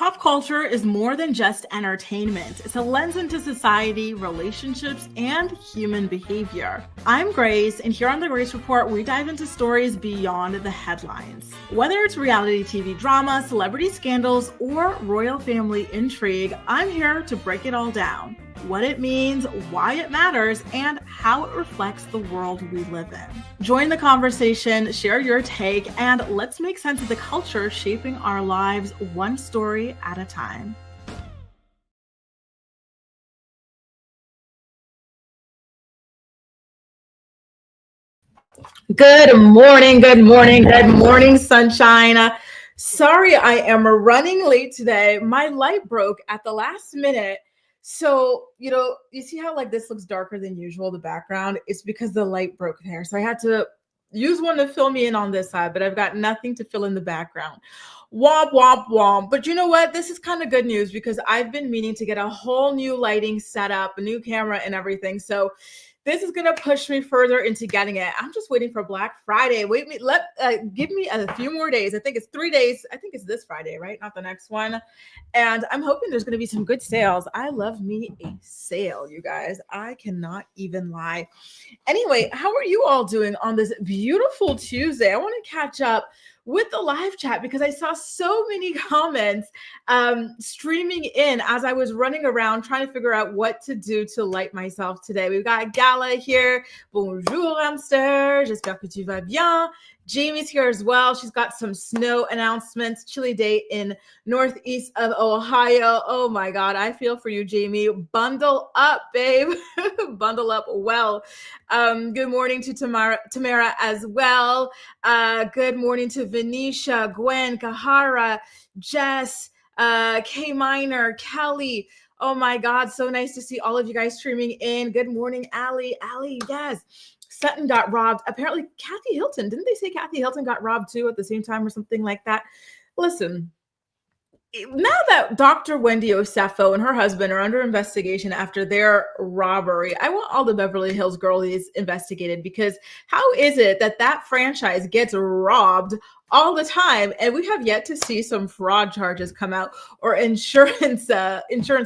Pop culture is more than just entertainment. It's a lens into society, relationships, and human behavior. I'm Grace, and here on The Grace Report, we dive into stories beyond the headlines. Whether it's reality TV drama, celebrity scandals, or royal family intrigue, I'm here to break it all down. What it means, why it matters, and how it reflects the world we live in. Join the conversation, share your take, and let's make sense of the culture shaping our lives one story at a time. Good morning, good morning, good morning, sunshine. Sorry, I am running late today. My light broke at the last minute. So, you see how like this looks darker than usual, the background? It's because the light broke there. So I had to use one to fill me in on this side, but I've got nothing to fill in the background. Womp, womp, womp. But you know what? This is kind of good news because I've been meaning to get a whole new lighting setup, a new camera and everything. So this is gonna push me further into getting it. I'm just waiting for Black Friday. Give me a few more days. I think it's 3 days. I think it's this Friday, right? Not the next one. And I'm hoping there's gonna be some good sales. I love me a sale, you guys. I cannot even lie. Anyway, how are you all doing on this beautiful Tuesday? I want to catch up with the live chat because I saw so many comments streaming in as I was running around trying to figure out what to do to light myself today. We've got Gala here. Bonjour, hamster. J'espère que tu vas bien. Jamie's here as well. She's got some snow announcements. Chilly day in northeast of Ohio. Oh my God, I feel for you, Jamie. Bundle up, babe. Bundle up well. Good morning to Tamara as well. Good morning to Venetia, Gwen, Kahara, Jess, K Minor, Kelly. Oh my God, so nice to see all of you guys streaming in. Good morning, Allie. Allie, yes. Sutton got robbed. Apparently, Kathy Hilton. Didn't they say Kathy Hilton got robbed too at the same time or something like that? Listen, now that Dr. Wendy Osefo and her husband are under investigation after their robbery, I want all the Beverly Hills girlies investigated because how is it that that franchise gets robbed all the time and we have yet to see some fraud charges come out or insurance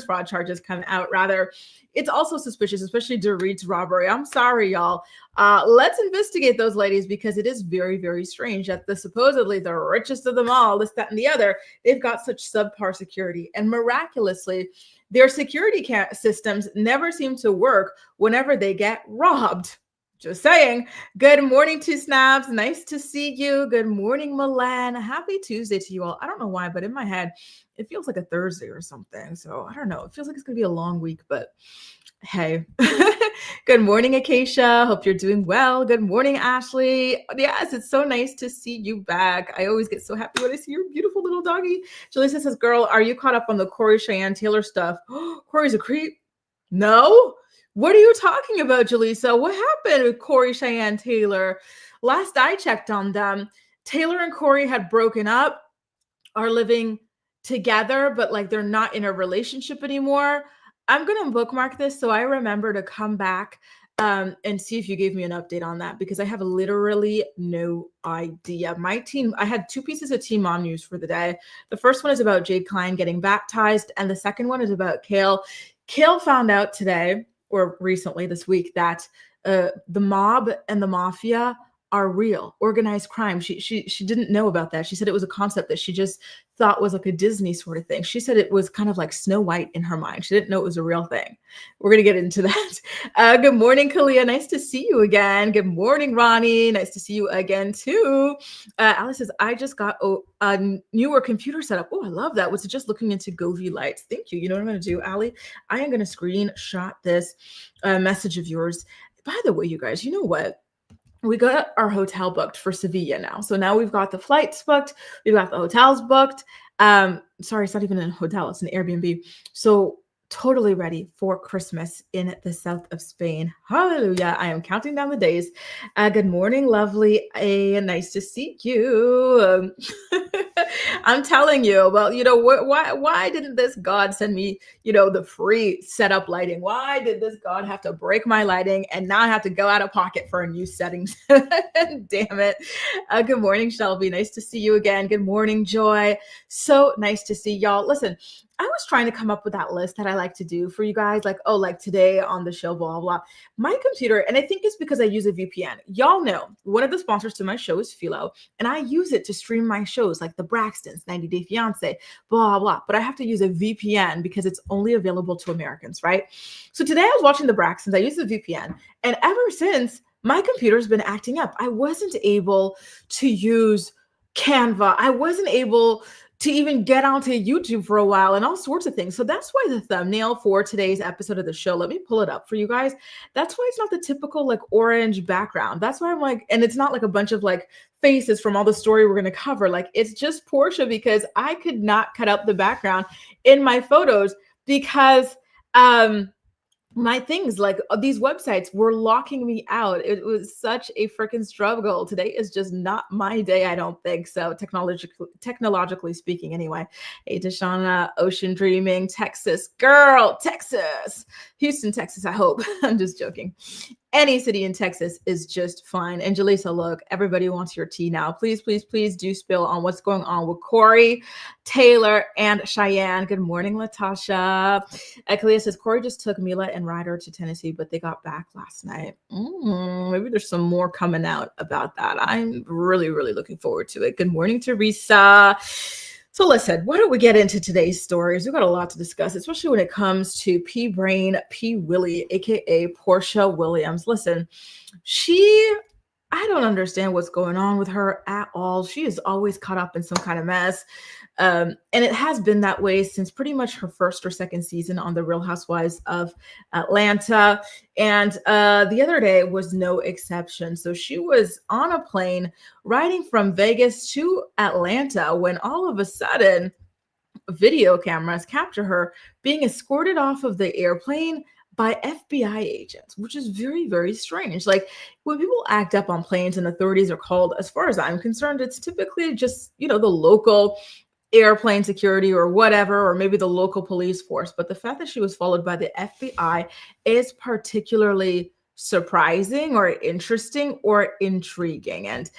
fraud charges come out rather? It's also suspicious, especially Dorit's robbery. I'm sorry, y'all. Let's investigate those ladies because it is very, very strange that supposedly the richest of them all, this, that, and the other, they've got such subpar security. And miraculously, their security systems never seem to work whenever they get robbed. Just saying. Good morning, Two Snaps. Nice to see you. Good morning, Milan. Happy Tuesday to you all. I don't know why, but in my head, it feels like a Thursday or something. So I don't know. It feels like it's going to be a long week, but hey. Good morning, Acacia. Hope you're doing well. Good morning, Ashley. Yes, it's so nice to see you back. I always get so happy when I see your beautiful little doggy. Jalisa says, girl, are you caught up on the Kroy Cheyenne Taylor stuff? Corey's a creep. No? What are you talking about, Jalisa? What happened with Kroy Cheyenne Taylor? Last I checked on them, Taylor and Kroy had broken up, are living together, but like they're not in a relationship anymore. I'm going to bookmark this so I remember to come back and see if you gave me an update on that because I have literally no idea. My team, I had two pieces of Team Mom news for the day. The first one is about Jade Klein getting baptized, and the second one is about Kale. Kale found out today, or recently this week, that the mob and the mafia are real, organized crime. She didn't know about that. She said it was a concept that she just thought was like a Disney sort of thing. She said it was kind of like Snow White in her mind. She didn't know it was a real thing. We're going to get into that. Good morning, Kalia. Nice to see you again. Good morning, Ronnie. Nice to see you again, too. Alice says, I just got a newer computer setup. Oh, I love that. Was just looking into Govee lights. Thank you. You know what I'm going to do, Allie? I am going to screenshot this message of yours. By the way, you guys, you know what? We got our hotel booked for Sevilla now. So now we've got the flights booked. We've got the hotels booked. Sorry, it's not even a hotel. It's an Airbnb. So totally ready for Christmas in the south of Spain. Hallelujah. I am counting down the days. Good morning, lovely. Nice to see you. I'm telling you, well, why didn't this God send me, the free setup lighting? Why did this God have to break my lighting and now I have to go out of pocket for a new setting? Damn it. Good morning, Shelby. Nice to see you again. Good morning, Joy. So nice to see y'all. Listen, I was trying to come up with that list that I like to do for you guys. Like, oh, like today on the show, blah, blah, blah. My computer, and I think it's because I use a VPN. Y'all know one of the sponsors to my show is Philo, and I use it to stream my shows like the Braxtons, 90 Day Fiance, blah, blah. But I have to use a VPN because it's only available to Americans, right? So today I was watching the Braxtons. I used the VPN, and ever since, my computer's been acting up. I wasn't able to use Canva. I wasn't able to even get onto YouTube for a while and all sorts of things. So that's why the thumbnail for today's episode of the show, let me pull it up for you guys. That's why it's not the typical like orange background. That's why I'm like, and it's not like a bunch of like faces from all the story we're going to cover. Like it's just Porsha because I could not cut up the background in my photos because, my things like these websites were locking me out. It was such a freaking struggle. Today is just not my day, I don't think so, technologically speaking anyway. Hey, Deshauna, Ocean Dreaming, Texas, girl, Texas, Houston, Texas, I hope. I'm just joking. Any city in Texas is just fine. And Jaleesa, look, everybody wants your tea now. Please, please, please do spill on what's going on with Kroy, Taylor, and Cheyenne. Good morning, Latasha. Kalia says, Kroy just took Mila and Ryder to Tennessee, but they got back last night. Maybe there's some more coming out about that. I'm really, really looking forward to it. Good morning, Teresa. So listen, why don't we get into today's stories? We've got a lot to discuss, especially when it comes to P Brain, P Willie, aka Porsha Williams. Listen, I don't understand what's going on with her at all. She is always caught up in some kind of mess. And it has been that way since pretty much her first or second season on The Real Housewives of Atlanta. And the other day was no exception. So she was on a plane riding from Vegas to Atlanta when all of a sudden video cameras capture her being escorted off of the airplane by FBI agents, which is very, very strange. Like when people act up on planes and authorities are called, as far as I'm concerned, it's typically just, the local airplane security or whatever, or maybe the local police force. But the fact that she was followed by the FBI is particularly surprising or interesting or intriguing. And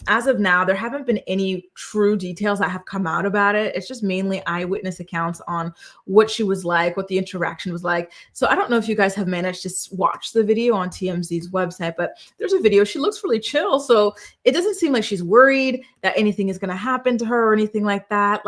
as of now, there haven't been any true details that have come out about it. It's just mainly eyewitness accounts on what she was like, what the interaction was like. So I don't know if you guys have managed to watch the video on TMZ's website, but there's a video. She looks really chill. So it doesn't seem like she's worried that anything is going to happen to her or anything like that.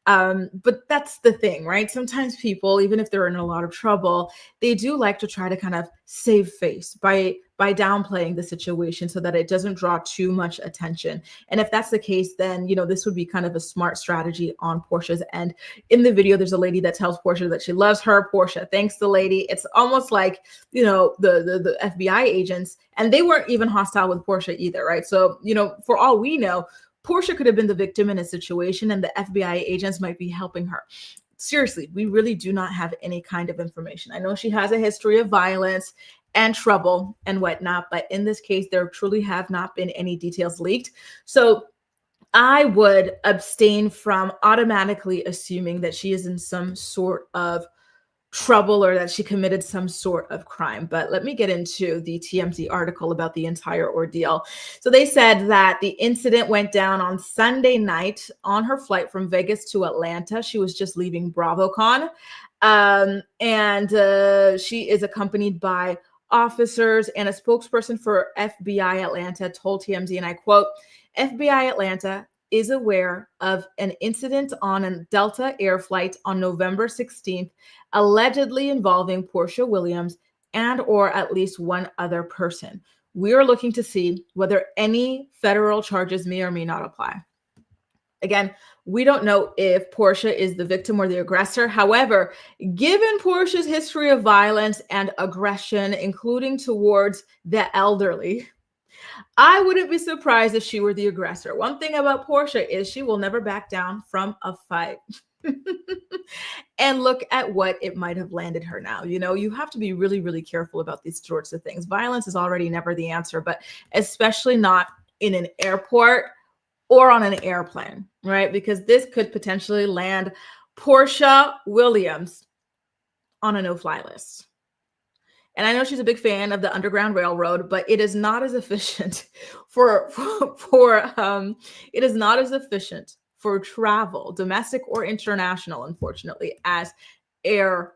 But that's the thing, right? Sometimes people, even if they're in a lot of trouble, they do like to try to kind of save face by downplaying the situation so that it doesn't draw too much attention. And if that's the case, then, this would be kind of a smart strategy on Porsha's end. In the video, there's a lady that tells Porsha that she loves her. Porsha thanks the lady. It's almost like, the FBI agents, and they weren't even hostile with Porsha either, right? So, for all we know, Porsha could have been the victim in a situation and the FBI agents might be helping her. Seriously, we really do not have any kind of information. I know she has a history of violence and trouble and whatnot, but in this case, there truly have not been any details leaked. So I would abstain from automatically assuming that she is in some sort of trouble or that she committed some sort of crime. But let me get into the TMZ article about the entire ordeal. So they said that the incident went down on Sunday night on her flight from Vegas to Atlanta. She was just leaving BravoCon. And she is accompanied by officers, and a spokesperson for FBI Atlanta told TMZ, and I quote, FBI Atlanta is aware of an incident on a Delta Air flight on November 16th, allegedly involving Porsha Williams and or at least one other person. We are looking to see whether any federal charges may or may not apply. Again, we don't know if Porsha is the victim or the aggressor. However, given Porsha's history of violence and aggression, including towards the elderly, I wouldn't be surprised if she were the aggressor. One thing about Porsha is she will never back down from a fight. And look at what it might have landed her now. You have to be really, really careful about these sorts of things. Violence is already never the answer, but especially not in an airport or on an airplane, right? Because this could potentially land Porsha Williams on a no-fly list. And I know she's a big fan of the Underground Railroad, but it is not as efficient it is not as efficient for travel, domestic or international, unfortunately, as air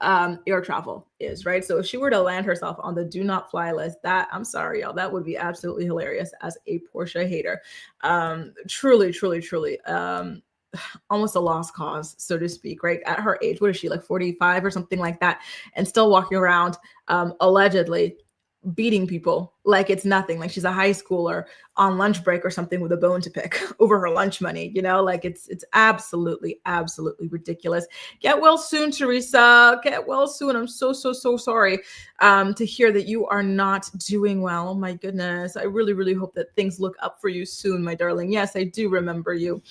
air travel is, right? So if she were to land herself on the do not fly list, that, I'm sorry, y'all, that would be absolutely hilarious as a Porsha hater. Truly, truly, truly. Almost a lost cause, so to speak, right? At her age, what is she, like 45 or something like that, and still walking around allegedly beating people like it's nothing, like she's a high schooler on lunch break or something with a bone to pick over her lunch money, like it's absolutely ridiculous. Get well soon, Teresa. Get well soon. I'm so sorry to hear that you are not doing well. My goodness, I really hope that things look up for you soon, my darling. Yes, I do remember you.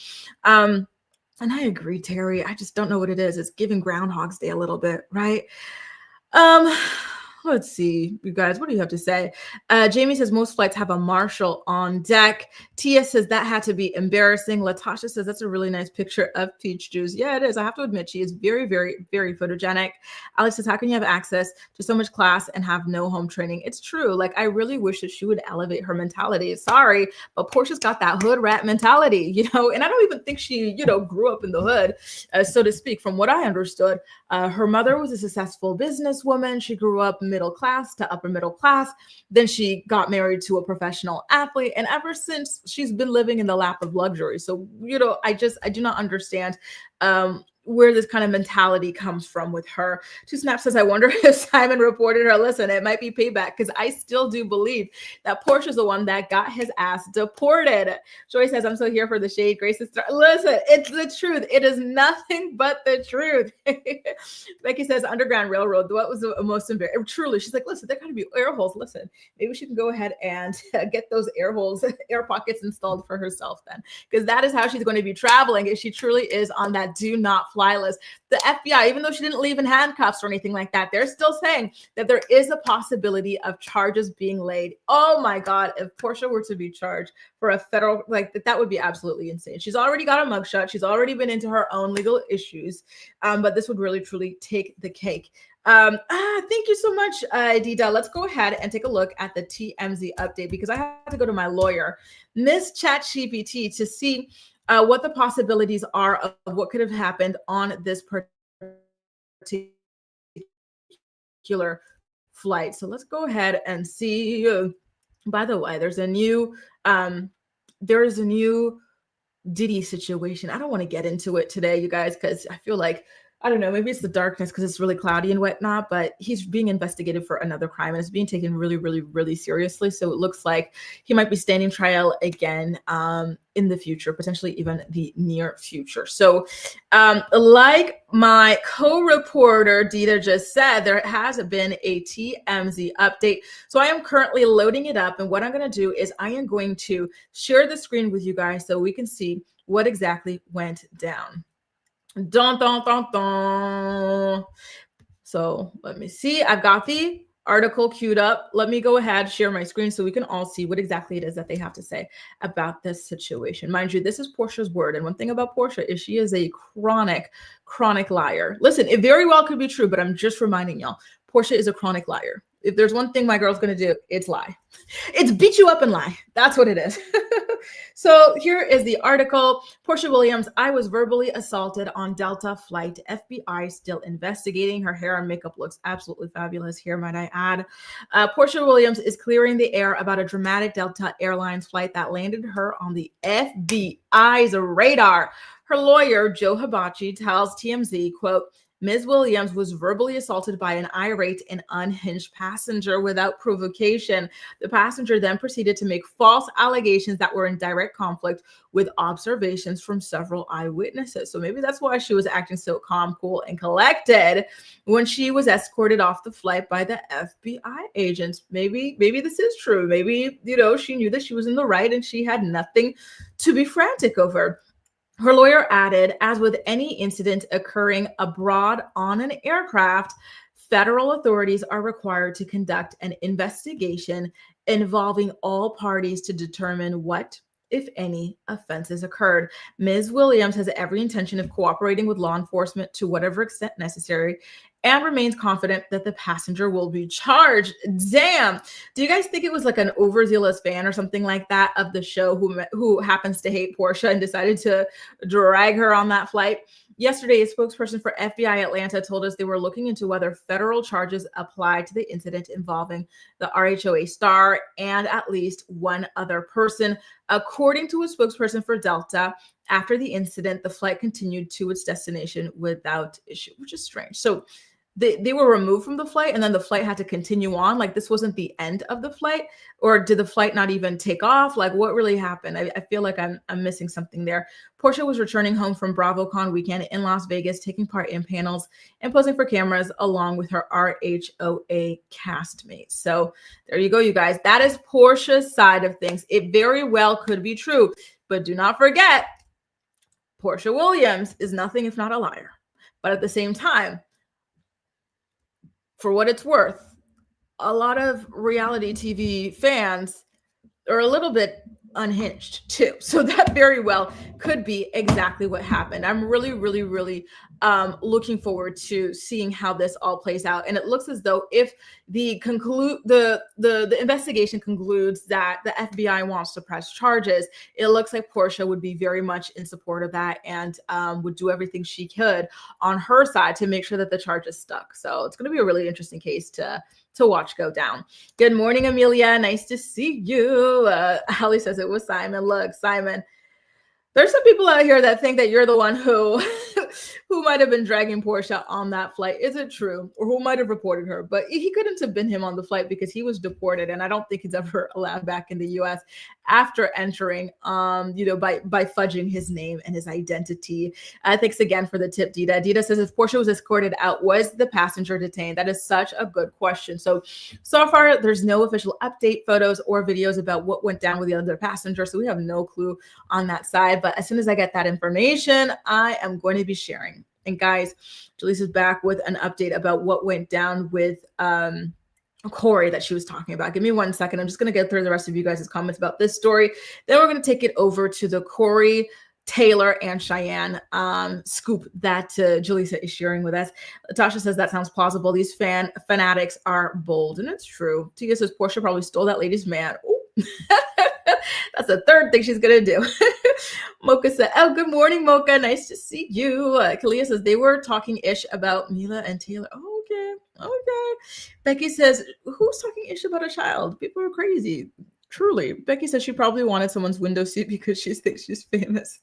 And I agree, Terry. I just don't know what it is. It's giving Groundhog's Day a little bit, right? Let's see, you guys, what do you have to say? Jamie says most flights have a marshal on deck. Tia says that had to be embarrassing. Latasha says that's a really nice picture of peach juice. Yeah, it is. I have to admit, she is very photogenic. Alex says, how can you have access to so much class and have no home training? It's true. Like, I really wish that she would elevate her mentality. Sorry, but Porsha's got that hood rat mentality, and I don't even think she, grew up in the hood, so to speak. From what I understood, her mother was a successful businesswoman. She grew up middle class to upper middle class. Then she got married to a professional athlete. And ever since, she's been living in the lap of luxury. So, I do not understand where this kind of mentality comes from with her. Two Snap says, I wonder if Simon reported her. Listen, it might be payback, because I still do believe that Portia's the one that got his ass deported. Joy says, I'm so here for the shade. Grace is listen, it's the truth. It is nothing but the truth. Becky says, Underground Railroad, what was the most embarrassing? Truly, she's like, listen, there got to be air holes. Listen, maybe she can go ahead and get those air holes, air pockets installed for herself then, because that is how she's going to be traveling if she truly is on that do not fly list. The FBI, even though she didn't leave in handcuffs or anything like that, they're still saying that there is a possibility of charges being laid. Oh my God, if Porsha were to be charged for a federal, like that would be absolutely insane. She's already got a mugshot. She's already been into her own legal issues, but this would really, truly take the cake. Thank you so much, Dida. Let's go ahead and take a look at the TMZ update, because I have to go to my lawyer, Miss ChatGPT, to see what the possibilities are of what could have happened on this particular flight. So let's go ahead and see. By the way, there's a new Diddy situation. I don't want to get into it today, you guys, because I feel like, I don't know, maybe it's the darkness because it's really cloudy and whatnot, but he's being investigated for another crime and it's being taken really seriously. So it looks like he might be standing trial again in the future, potentially even the near future. So like my co-reporter Dita just said, there has been a TMZ update. So I am currently loading it up, and what I'm going to do is I am going to share the screen with you guys so we can see what exactly went down. Dun, dun, dun, dun. So let me see. I've got the article queued up. Let me go ahead, share my screen so we can all see what exactly it is that they have to say about this situation. Mind you, this is Porsha's word. And one thing about Porsha is she is a chronic liar. Listen, it very well could be true, but I'm just reminding y'all, Porsha is a chronic liar. If there's one thing my girl's going to do, it's lie. It's beat you up and lie. That's what it is. So here is the article. Porsha Williams, I was verbally assaulted on Delta flight. FBI still investigating. Her hair and makeup looks absolutely fabulous here, might I add. Porsha Williams is clearing the air about a dramatic Delta Airlines flight that landed her on the FBI's radar. Her lawyer, Joe Hibachi, tells TMZ, quote, Ms. Williams was verbally assaulted by an irate and unhinged passenger without provocation. The passenger then proceeded to make false allegations that were in direct conflict with observations from several eyewitnesses. So maybe that's why she was acting so calm, cool, and collected when she was escorted off the flight by the FBI agents. Maybe this is true. Maybe, she knew that she was in the right and she had nothing to be frantic over. Her lawyer added, as with any incident occurring abroad on an aircraft, federal authorities are required to conduct an investigation involving all parties to determine what if any, offenses occurred. Ms. Williams has every intention of cooperating with law enforcement to whatever extent necessary and remains confident that the passenger will be charged. Damn. Do you guys think it was like an overzealous fan or something like that of the show who happens to hate Porsha and decided to drag her on that flight? Yesterday, a spokesperson for FBI Atlanta told us they were looking into whether federal charges applied to the incident involving the RHOA star and at least one other person. According to a spokesperson for Delta, after the incident, the flight continued to its destination without issue, which is strange. So they were removed from the flight and then the flight had to continue on. Like this wasn't the end of the flight, or did the flight not even take off? Like what really happened? I feel like I'm missing something there. Porsha was returning home from BravoCon weekend in Las Vegas, taking part in panels and posing for cameras along with her RHOA castmates. So there you go, you guys. That is Porsha's side of things. It very well could be true, but do not forget, Porsha Williams is nothing if not a liar. But at the same time, for what it's worth, a lot of reality TV fans are a little bit unhinged too. So that very well could be exactly what happened. I'm really, really, really looking forward to seeing how this all plays out. And it looks as though if the investigation concludes that the FBI wants to press charges, it looks like Porsha would be very much in support of that and would do everything she could on her side to make sure that the charges stuck. So it's going to be a really interesting case to watch go down. Good morning, Amelia. Nice to see you. Holly says it was Simon. Look, Simon, there's some people out here that think that you're the one who might have been dragging Porsha on that flight. Is it true? Or who might have reported her? But he couldn't have been him on the flight because he was deported. And I don't think he's ever allowed back in the US after entering, by fudging his name and his identity. Thanks again for the tip, Dita. Dita says, if Porsha was escorted out, was the passenger detained? That is such a good question. So far, there's no official update photos or videos about what went down with the other passenger. So we have no clue on that side. But as soon as I get that information, I am going to be sharing. And guys, Jaleesa's back with an update about what went down with Kroy that she was talking about. Give me 1 second. I'm just going to get through the rest of you guys' comments about this story. Then we're going to take it over to the Kroy, Taylor, and Cheyenne scoop that Jaleesa is sharing with us. Tasha says that sounds plausible. These fanatics are bold, and it's true. Tia says Porsha probably stole that lady's man. That's the third thing she's gonna do. Mocha said, oh, good morning, Mocha. Nice to see you. Kalia says they were talking ish about Mila and Taylor. Oh, okay. Becky says, who's talking ish about a child? People are crazy. Truly. Becky says she probably wanted someone's window seat because she thinks she's famous.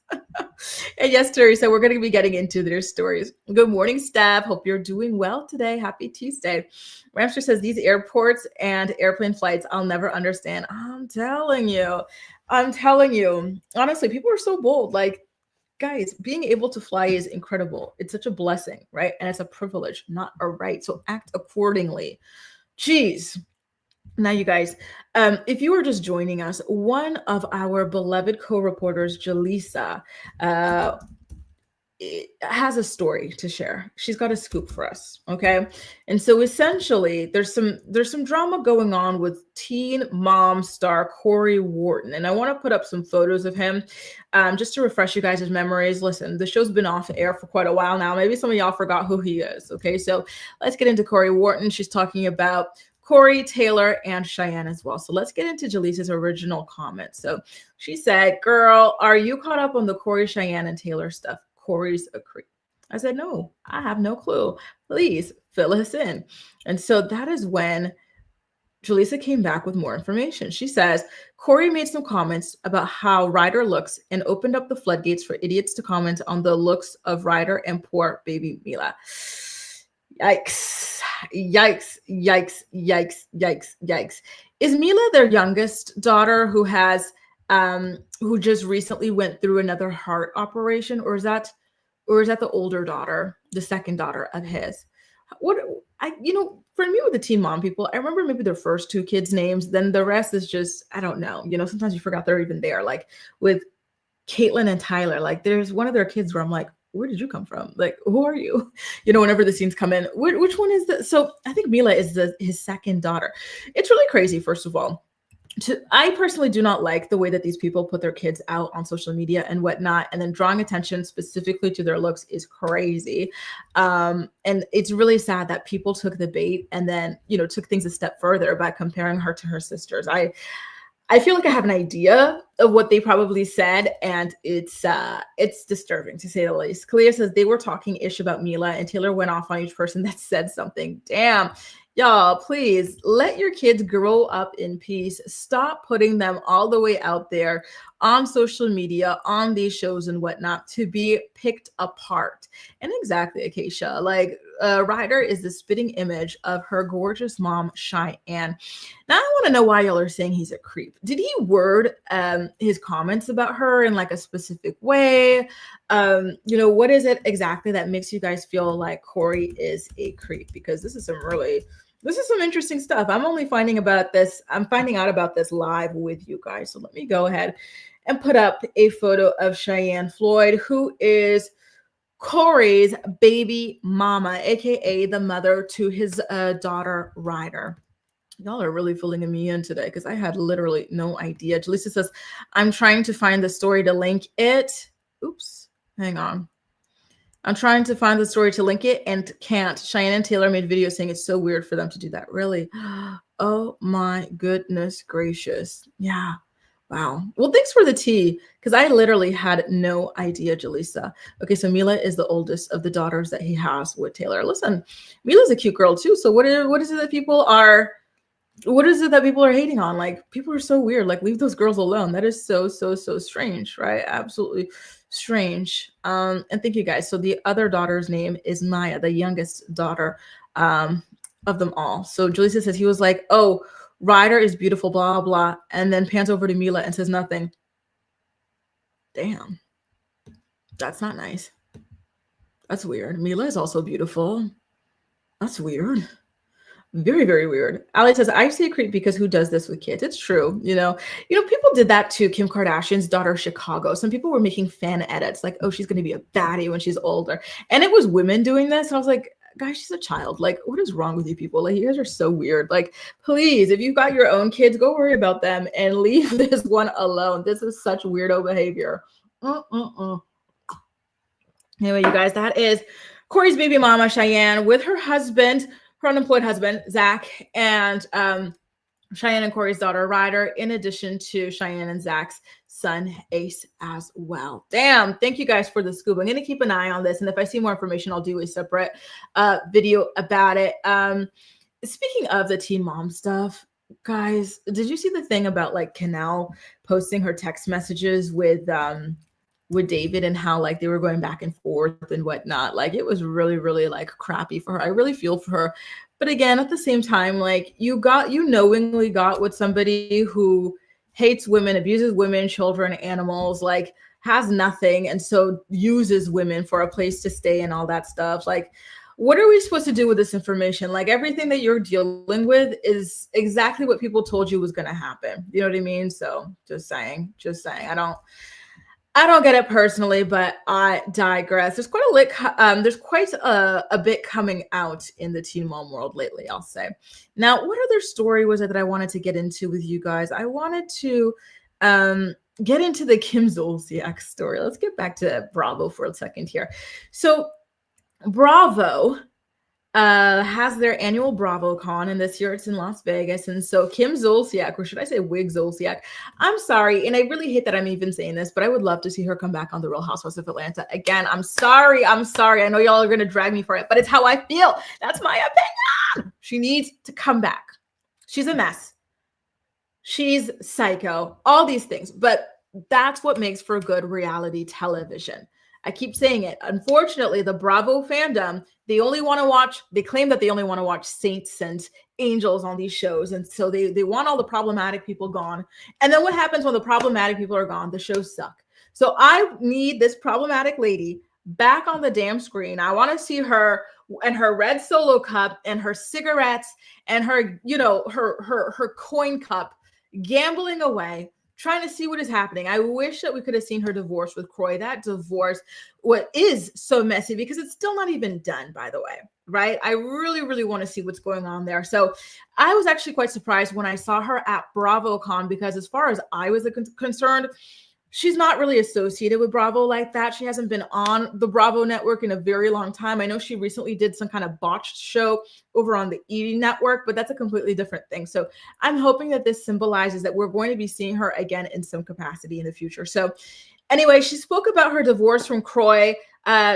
And yes, Teresa, we're going to be getting into their stories. Good morning, Steph. Hope you're doing well today. Happy Tuesday. Ramster says these airports and airplane flights, I'll never understand. I'm telling you. Honestly, people are so bold. Like, guys, being able to fly is incredible. It's such a blessing, right? And it's a privilege, not a right. So act accordingly. Jeez. Now, you guys, if you are just joining us, one of our beloved co-reporters, Jaleesa, has a story to share. She's got a scoop for us, okay? And so essentially, there's some drama going on with Teen Mom star Kroy Wharton, and I want to put up some photos of him just to refresh you guys' memories. Listen, the show's been off air for quite a while now. Maybe some of y'all forgot who he is, okay? So let's get into Kroy Wharton. She's talking about Kroy, Taylor, and Cheyenne as well. So let's get into Jaleesa's original comment. So she said, girl, are you caught up on the Kroy, Cheyenne, and Taylor stuff? Kroy's a creep. I said, no, I have no clue. Please fill us in. And so that is when Jaleesa came back with more information. She says, Kroy made some comments about how Ryder looks and opened up the floodgates for idiots to comment on the looks of Ryder and poor baby Mila. Yikes. Is Mila their youngest daughter who just recently went through another heart operation, or is that the older daughter, the second daughter of his? For me with the Teen Mom people, I remember maybe their first two kids' names, then the rest is just, I don't know. Sometimes you forgot they're even there. Like with Caitlin and Tyler, like there's one of their kids where I'm like, where did you come from? Like, who are you? Whenever the scenes come in, which one is the? So I think Mila is his second daughter. It's really crazy, first of all. I personally do not like the way that these people put their kids out on social media and whatnot, and then drawing attention specifically to their looks is crazy. And it's really sad that people took the bait and then, took things a step further by comparing her to her sisters. I feel like I have an idea of what they probably said, and it's disturbing to say the least. Kalia says they were talking ish about Mila, and Taylor went off on each person that said something. Damn. Y'all, please let your kids grow up in peace. Stop putting them all the way out there on social media, on these shows and whatnot to be picked apart. And exactly, Acacia, like Ryder is the spitting image of her gorgeous mom, Cheyenne. Now I want to know why y'all are saying he's a creep. Did he word his comments about her in like a specific way? What is it exactly that makes you guys feel like Kroy is a creep? Because this is some interesting stuff. I'm finding out about this live with you guys. So let me go ahead and put up a photo of Cheyenne Floyd, who is Kroy's baby mama, aka the mother to his daughter Ryder. Y'all are really filling me in today because I had literally no idea. Jaleesa says, I'm trying to find the story to link it. Oops, hang on. I'm trying to find the story to link it and can't. Cheyenne and Taylor made videos saying it's so weird for them to do that. Really? Oh my goodness gracious. Yeah. Wow. Well, thanks for the tea, because I literally had no idea, Jaleesa. Okay, so Mila is the oldest of the daughters that he has with Taylor. Listen, Mila's a cute girl too. So what is it that people are hating on? Like, people are so weird. Like, leave those girls alone. That is so strange, right? Absolutely strange. And thank you guys. So the other daughter's name is Maya, the youngest daughter of them all. So Jaleesa says he was like, oh, Ryder is beautiful, blah, blah, and then pans over to Mila and says nothing. Damn. That's not nice. That's weird. Mila is also beautiful. That's weird. Very, very weird. Ali says, I see a creep because who does this with kids? It's true. People did that to Kim Kardashian's daughter, Chicago. Some people were making fan edits like, oh, she's going to be a baddie when she's older. And it was women doing this. And I was like, guys, she's a child. Like, what is wrong with you people? Like, you guys are so weird. Like, please, if you've got your own kids, go worry about them and leave this one alone. This is such weirdo behavior. Anyway, you guys, that is Kroy's baby mama, Cheyenne, with her husband, her unemployed husband, Zach, and Cheyenne and Kroy's daughter, Ryder, in addition to Cheyenne and Zach's son, Ace, as well. Damn. Thank you guys for the scoop. I'm going to keep an eye on this. And if I see more information, I'll do a separate video about it. Speaking of the teen mom stuff, guys, did you see the thing about like Canal posting her text messages with David and how like they were going back and forth and whatnot? Like, it was really, really like crappy for her. I really feel for her. But again, at the same time, like you knowingly got with somebody who hates women, abuses women, children, animals, like has nothing, and so uses women for a place to stay and all that stuff. Like, what are we supposed to do with this information? Like, everything that you're dealing with is exactly what people told you was going to happen. You know what I mean? So just saying. I don't get it personally, but I digress. There's quite a bit coming out in the teen mom world lately, I'll say. Now, what other story was it that I wanted to get into with you guys? I wanted to get into the Kim Zolciak story. Let's get back to Bravo for a second here. So Bravo has their annual BravoCon, and this year it's in Las Vegas. And so Kim Zolciak, or should I say Wig Zolciak? I'm sorry, and I really hate that I'm even saying this, but I would love to see her come back on The Real Housewives of Atlanta again. I'm sorry. I know y'all are going to drag me for it, but it's how I feel. That's my opinion. She needs to come back. She's a mess. She's psycho, all these things, but that's what makes for good reality television. I keep saying it. Unfortunately, the Bravo fandom, they claim that they only want to watch saints and angels on these shows. And so they want all the problematic people gone. And then what happens when the problematic people are gone? The shows suck. So I need this problematic lady back on the damn screen. I want to see her and her red Solo cup and her cigarettes and her, her coin cup gambling away, trying to see what is happening. I wish that we could have seen her divorce with Kroy. That divorce, what is so messy, because it's still not even done, by the way. right? I really, really want to see what's going on there. So I was actually quite surprised when I saw her at BravoCon, because as far as I was concerned, she's not really associated with Bravo like that. She hasn't been on the Bravo network in a very long time. I know she recently did some kind of botched show over on the E network, but that's a completely different thing. So I'm hoping that this symbolizes that we're going to be seeing her again in some capacity in the future. So anyway, she spoke about her divorce from Kroy.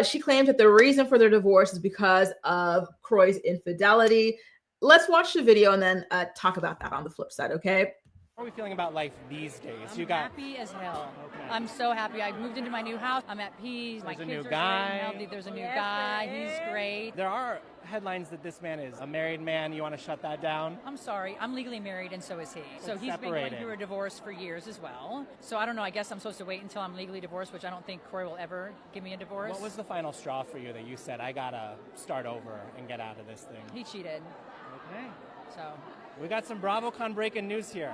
She claimed that the reason for their divorce is because of Kroy's infidelity. Let's watch the video and then talk about that on the flip side, okay? How are we feeling about life these days? I'm happy as hell. Okay. I'm so happy. I moved into my new house. I'm at peace. My There's a kids new are guy. great and healthy. There's a new guy. He's great. There are headlines that this man is a married man. You want to shut that down? I'm sorry. I'm legally married and so is he. So he's been separated. going through a divorce for years as well. So I don't know. I guess I'm supposed to wait until I'm legally divorced, which I don't think Kroy will ever give me a divorce. What was the final straw for you that you said, I gotta start over and get out of this thing? He cheated. Okay. So We got some BravoCon breaking news here.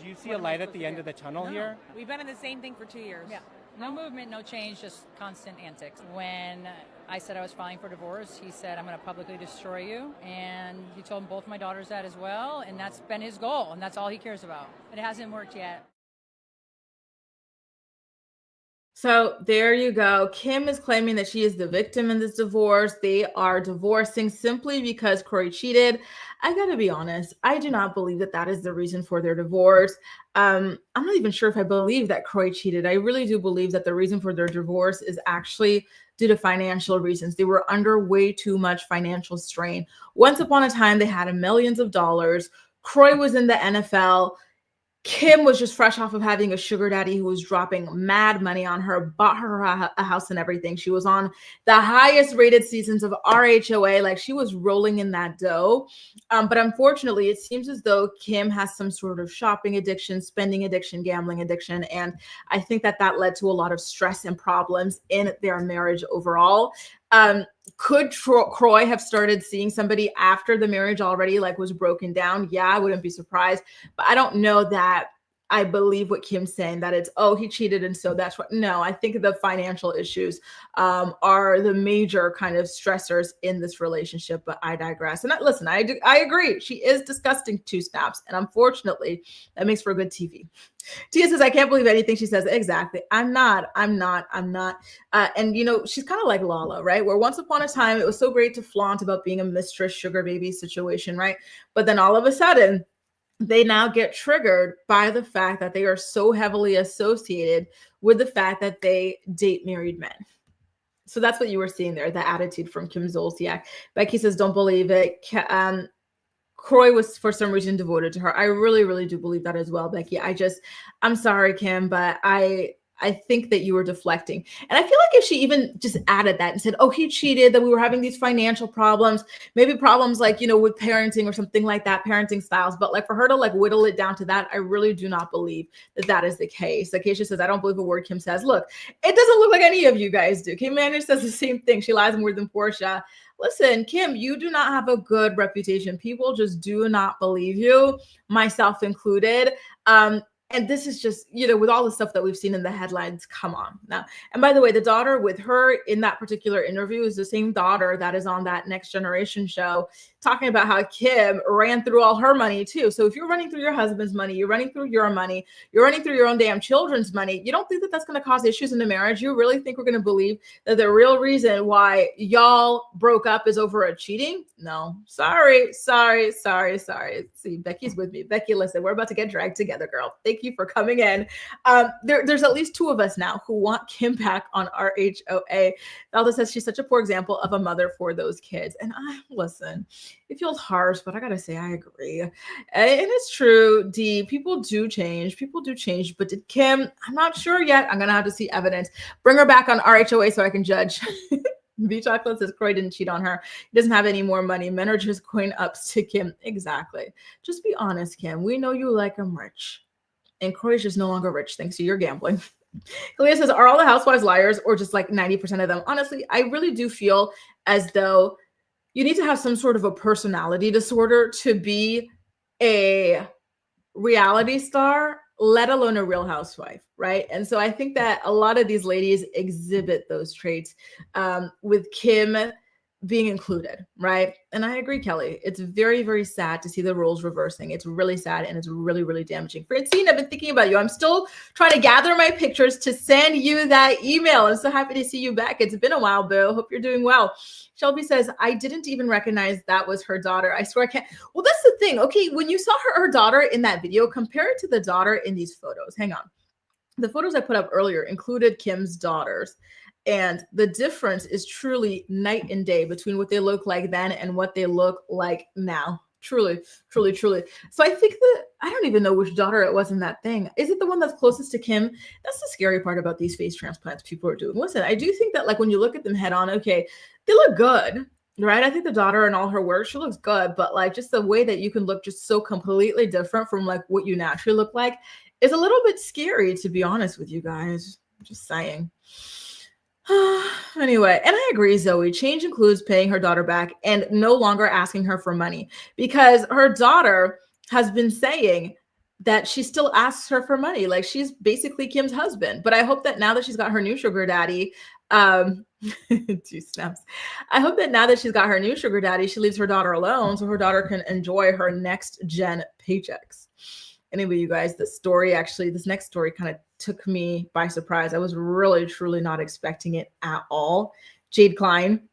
Do you see a light at the end of the tunnel here? We've been in the same thing for 2 years. yeah, no movement, no change, just constant antics. When I said I was filing for divorce, he said, I'm going to publicly destroy you. And he told both my daughters that as well. And that's been his goal. And that's all he cares about. It hasn't worked yet. So there you go. Kim is claiming that she is the victim in this divorce. They are divorcing simply because Kroy cheated. I got to be honest. I do not believe that that is the reason for their divorce. I'm not even sure if I believe that Kroy cheated. I really do believe that the reason for their divorce is actually due to financial reasons. They were under way too much financial strain. Once upon a time, they had millions of dollars. Kroy was in the NFL. Kim was just fresh off of having a sugar daddy who was dropping mad money on her, bought her a house and everything. She was on the highest rated seasons of RHOA. Like, she was rolling in that dough. But unfortunately, it seems as though Kim has some sort of shopping addiction, spending addiction, gambling addiction. And I think that that led to a lot of stress and problems in their marriage overall. Could Kroy have started seeing somebody after the marriage already, like was broken down? Yeah, I wouldn't be surprised. But I don't know that I believe what Kim's saying, that it's, oh, he cheated and so that's what. No, I think the financial issues are the major kind of stressors in this relationship. But I digress. And listen, I agree. She is disgusting, 2 snaps. And unfortunately, that makes for good TV. Tia says, I can't believe anything she says. Exactly. I'm not. And, you know, she's kind of like Lala, right? Where once upon a time, it was so great to flaunt about being a mistress sugar baby situation, right? But then all of a sudden, they now get triggered by the fact that they are so heavily associated with the fact that they date married men. So that's what you were seeing there, the attitude from Kim Zolciak. Becky says, don't believe it. Kroy was for some reason devoted to her. I really, really do believe that as well, Becky. I'm sorry, Kim, but I think that you were deflecting. And I feel like if she even just added that and said, oh, he cheated, that we were having these financial problems, maybe problems like, you know, with parenting or something like that, parenting styles. But like for her to like whittle it down to that, I really do not believe that that is the case. Acacia says, I don't believe a word Kim says. Look, it doesn't look like any of you guys do. Kim Manners says the same thing. She lies more than Porsha. Listen, Kim, you do not have a good reputation. People just do not believe you, myself included. And this is just, you know, with all the stuff that we've seen in the headlines, come on now. And by the way, the daughter with her in that particular interview is the same daughter that is on that Next Generation show, talking about how Kim ran through all her money too. So if you're running through your husband's money, you're running through your money, you're running through your own damn children's money, you don't think that that's going to cause issues in the marriage? You really think we're going to believe that the real reason why y'all broke up is over a cheating? No, sorry. See, Becky's with me. Becky, listen, we're about to get dragged together, girl. Thank you for coming in. There's at least 2 of us now who want Kim back on RHOA. Velda says she's such a poor example of a mother for those kids. And listen, it feels harsh, but I gotta say, I agree. And it's true, D, people do change. But did Kim? I'm not sure yet. I'm gonna have to see evidence. Bring her back on RHOA so I can judge. B Chocolate says Kroy didn't cheat on her. He doesn't have any more money. Men are just coin ups to Kim. Exactly. Just be honest, Kim. We know you like him rich. And Kroy's just no longer rich thanks to your gambling. Kalia says, are all the housewives liars or just like 90% of them? Honestly, I really do feel as though you need to have some sort of a personality disorder to be a reality star, let alone a real housewife, right? And so I think that a lot of these ladies exhibit those traits. With Kim, being included, right? And I agree, Kelly. It's very, very sad to see the roles reversing. It's really sad and it's really, really damaging. Francine, I've been thinking about you. I'm still trying to gather my pictures to send you that email. I'm so happy to see you back. It's been a while, Bill. Hope you're doing well. Shelby says, I didn't even recognize that was her daughter. I swear I can't. Well, that's the thing. Okay, when you saw her daughter in that video, compare it to the daughter in these photos. Hang on. The photos I put up earlier included Kim's daughters. And the difference is truly night and day between what they look like then and what they look like now. Truly, truly, truly. So I think that I don't even know which daughter it was in that thing. Is it the one that's closest to Kim? That's the scary part about these face transplants people are doing. Listen, I do think that like when you look at them head on, okay, they look good, right? I think the daughter and all her work, she looks good, but like just the way that you can look just so completely different from like what you naturally look like is a little bit scary, to be honest with you guys. Just saying. Anyway, and I agree, Zoe. Change includes paying her daughter back and no longer asking her for money, because her daughter has been saying that she still asks her for money. Like she's basically Kim's husband. But I hope that now that she's got her new sugar daddy, 2 snaps. I hope that now that she's got her new sugar daddy, she leaves her daughter alone so her daughter can enjoy her next gen paychecks. Anyway, you guys, this next story kind of took me by surprise. I was really, truly not expecting it at all. Jade Klein,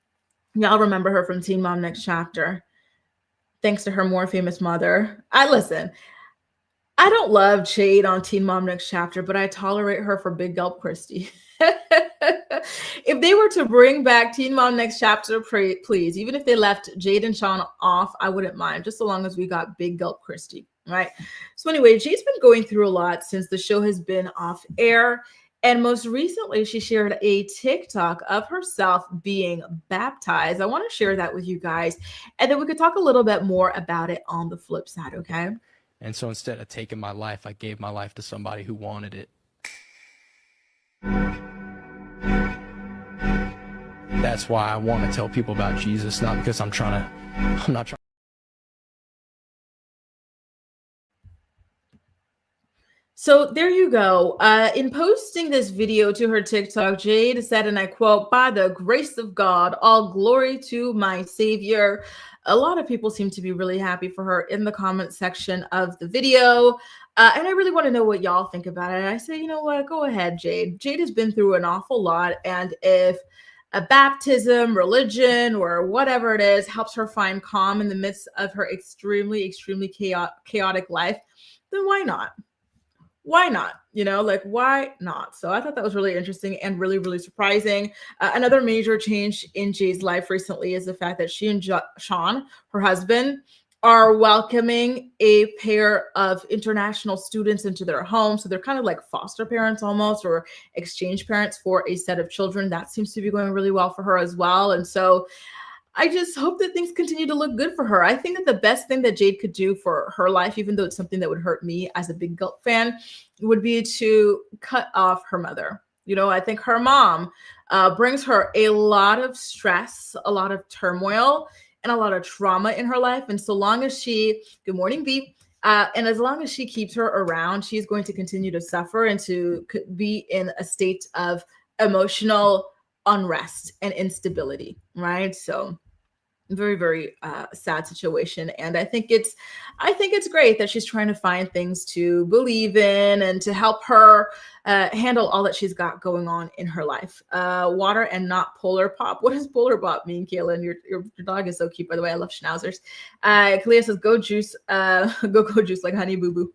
y'all remember her from Teen Mom Next Chapter. Thanks to her more famous mother. I don't love Jade on Teen Mom Next Chapter, but I tolerate her for Big Gulp Christie. If they were to bring back Teen Mom Next Chapter, please, even if they left Jade and Sean off, I wouldn't mind, just so long as we got Big Gulp Christie. Right. So anyway, Jade's been going through a lot since the show has been off air. And most recently, she shared a TikTok of herself being baptized. I want to share that with you guys. And then we could talk a little bit more about it on the flip side. Okay. And so instead of taking my life, I gave my life to somebody who wanted it. That's why I want to tell people about Jesus, not because I'm not trying. So there you go. In posting this video to her TikTok, Jade said, and I quote, "By the grace of God, all glory to my Savior." A lot of people seem to be really happy for her in the comment section of the video. And I really want to know what y'all think about it. I say, you know what? Go ahead, Jade. Jade has been through an awful lot. And if a baptism, religion, or whatever it is helps her find calm in the midst of her extremely, extremely chaotic life, then why not? Why not? Why not? So I thought that was really interesting and really, really surprising. Another major change in Jade's life recently is the fact that she and Sean, her husband, are welcoming a pair of international students into their home. So they're kind of like foster parents almost, or exchange parents for a set of children. That seems to be going really well for her as well. And so I just hope that things continue to look good for her. I think that the best thing that Jade could do for her life, even though it's something that would hurt me as a Big Gulp fan, would be to cut off her mother. I think her mom brings her a lot of stress, a lot of turmoil, and a lot of trauma in her life. And so long as good morning, B. And as long as she keeps her around, she's going to continue to suffer and to be in a state of emotional unrest and instability, right? So very, very sad situation. And I think it's great that she's trying to find things to believe in and to help her handle all that she's got going on in her life. Water and not polar pop. What does polar pop mean, Kaylin? Your dog is so cute, by the way. I love schnauzers. Kalia says, go juice, go juice like honey boo boo.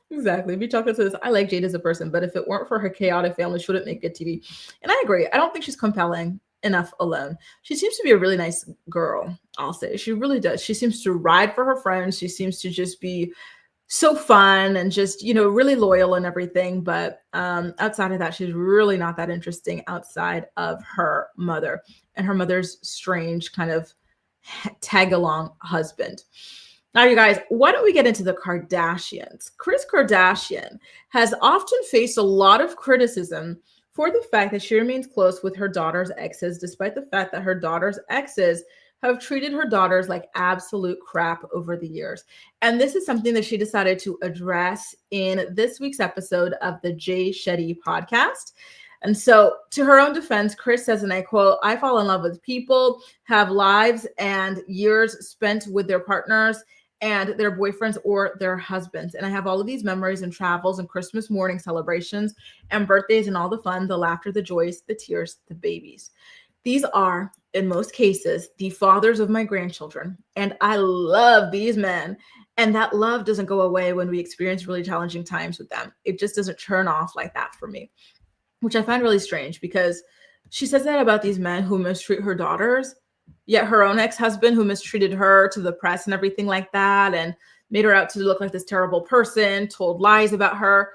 Exactly. Be chocolate says, I like Jade as a person, but if it weren't for her chaotic family, she wouldn't make good TV. And I agree. I don't think she's compelling enough alone. She seems to be a really nice girl, I'll say. She really does. She seems to ride for her friends. She seems to just be so fun and just, really loyal and everything. But outside of that, she's really not that interesting outside of her mother and her mother's strange kind of tag along husband. Now, you guys, why don't we get into the Kardashians? Kris Kardashian has often faced a lot of criticism for the fact that she remains close with her daughter's exes, despite the fact that her daughter's exes have treated her daughters like absolute crap over the years. And this is something that she decided to address in this week's episode of the Jay Shetty podcast. And so, to her own defense, Chris says, and I quote, I fall in love with people, have lives and years spent with their partners and their boyfriends or their husbands. And I have all of these memories and travels and Christmas morning celebrations and birthdays and all the fun, the laughter, the joys, the tears, the babies. These are, in most cases, the fathers of my grandchildren. And I love these men. And that love doesn't go away when we experience really challenging times with them. It just doesn't turn off like that for me, which I find really strange because she says that about these men who mistreat her daughters, yet her own ex-husband who mistreated her to the press and everything like that and made her out to look like this terrible person, told lies about her.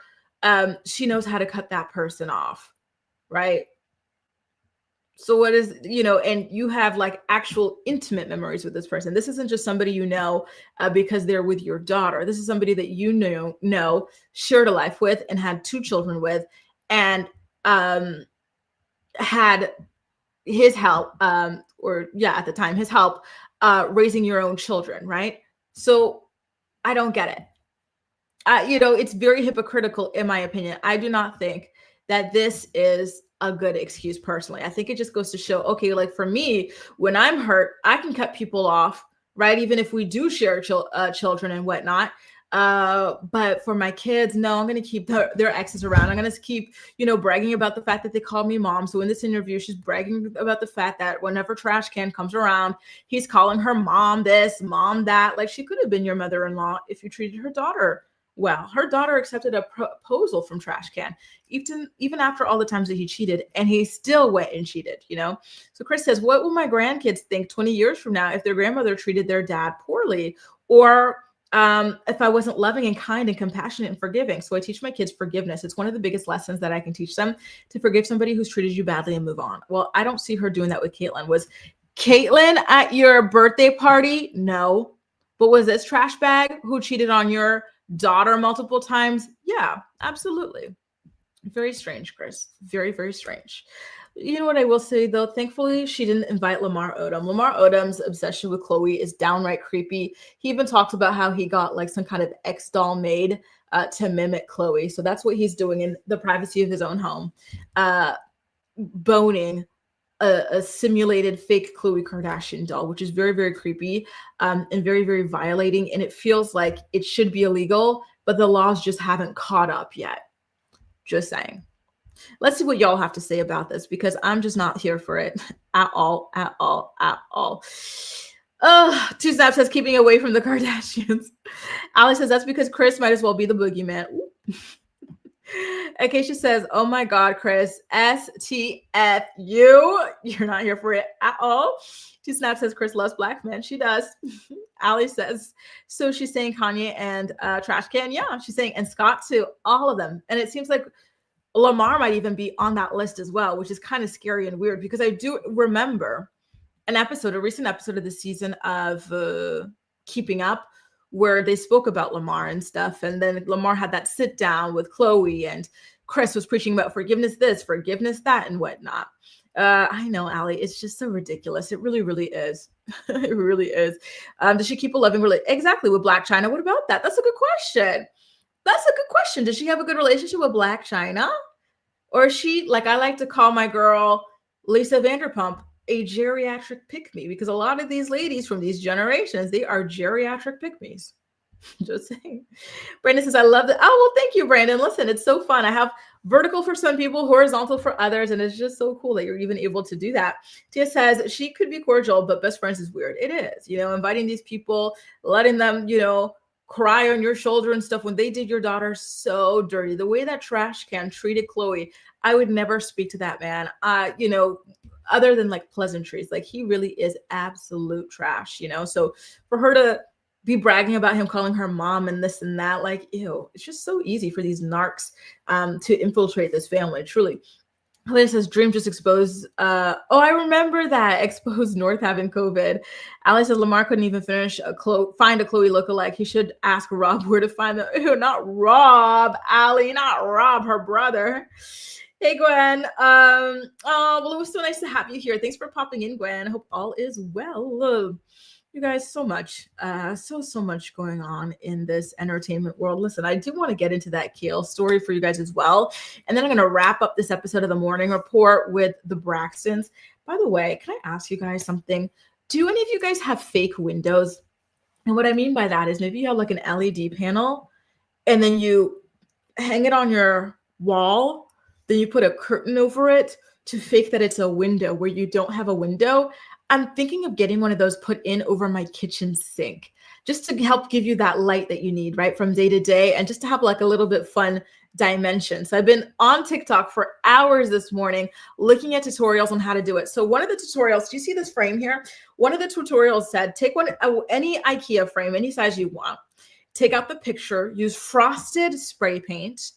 She knows how to cut that person off, right? So what is, and you have like actual intimate memories with this person. This isn't just somebody because they're with your daughter. This is somebody that shared a life with and had 2 children with, and had his help, at the time, his help raising your own children, right? So I don't get it. It's very hypocritical in my opinion. I do not think that this is a good excuse personally. I think it just goes to show, okay, like for me, when I'm hurt, I can cut people off, right? Even if we do share children and whatnot. But for my kids, no, I'm going to keep their exes around. I'm going to keep, bragging about the fact that they called me mom. So in this interview, she's bragging about the fact that whenever trash can comes around, he's calling her mom this, mom that. Like, she could have been your mother-in-law if you treated her daughter well. Her daughter accepted a proposal from Trash Can, even after all the times that he cheated, and he still went and cheated, So Chris says, what will my grandkids think 20 years from now if their grandmother treated their dad poorly? Or if I wasn't loving and kind and compassionate and forgiving? So I teach my kids forgiveness. It's one of the biggest lessons that I can teach them, to forgive somebody who's treated you badly and move on. Well, I don't see her doing that with Caitlyn. Was Caitlyn at your birthday party? No. But was this trash bag who cheated on your daughter multiple times? Yeah, absolutely. Very strange, Chris. Very, very strange. You know what I will say, though? Thankfully, she didn't invite Lamar Odom. Lamar Odom's obsession with Kroy is downright creepy. He even talked about how he got like some kind of X doll made to mimic Kroy. So that's what he's doing in the privacy of his own home, boning a simulated fake Khloe Kardashian doll, which is very, very creepy and very, very violating. And it feels like it should be illegal, but the laws just haven't caught up yet. Just saying. Let's see what y'all have to say about this, because I'm just not here for it at all. 2 Snaps says, keeping away from the Kardashians. Ali says, that's because Chris might as well be the boogeyman. Acacia says, oh my God, Chris, STFU. You're not here for it at all. 2 Snaps says, Chris loves black men. She does. Ali says, so she's saying Kanye and Trash Can. Yeah, she's saying, and Scott too, all of them. And it seems like Lamar might even be on that list as well, which is kind of scary and weird, because I do remember a recent episode of the season of Keeping Up, where they spoke about Lamar and stuff. And then Lamar had that sit down with Khloe, and Chris was preaching about forgiveness this, forgiveness that, and whatnot. I know, Allie, it's just so ridiculous. It really, really is. It really is. Does she keep a loving relationship? Exactly, with Black China. What about that? That's a good question. Does she have a good relationship with Black China? Or is she, like I like to call my girl Lisa Vanderpump, a geriatric pick-me? Because a lot of these ladies from these generations, they are geriatric pick-me's. Just saying. Brandon says, I love it. Oh, well, thank you, Brandon. Listen, it's so fun. I have vertical for some people, horizontal for others, and it's just so cool that you're even able to do that. Tia says, she could be cordial, but best friends is weird. It is, inviting these people, letting them, cry on your shoulder and stuff when they did your daughter so dirty. The way that Trash Can treated Khloe, I would never speak to that man. Other than like pleasantries, like he really is absolute trash, So for her to be bragging about him calling her mom and this and that, like, ew, it's just so easy for these narcs to infiltrate this family, truly. Helena says, Dream just exposed. I remember that. Exposed North having COVID. Ali says, Lamar couldn't even find a Khloe lookalike. He should ask Rob where to find them. Ew, not Rob, Ali, not Rob, her brother. Hey, Gwen. Well, it was so nice to have you here. Thanks for popping in, Gwen. I hope all is well. You guys, so much, so much going on in this entertainment world. Listen, I do want to get into that Kale story for you guys as well. And then I'm going to wrap up this episode of the morning report with the Braxtons. By the way, can I ask you guys something? Do any of you guys have fake windows? And what I mean by that is maybe you have like an LED panel and then you hang it on your wall, then you put a curtain over it to fake that it's a window where you don't have a window. I'm thinking of getting one of those put in over my kitchen sink just to help give you that light that you need, right, from day to day, and just to have like a little bit fun dimension. So I've been on TikTok for hours this morning looking at tutorials on how to do it. So one of the tutorials, do you see this frame here? One of the tutorials said, take any IKEA frame, any size you want, take out the picture, use frosted spray paint,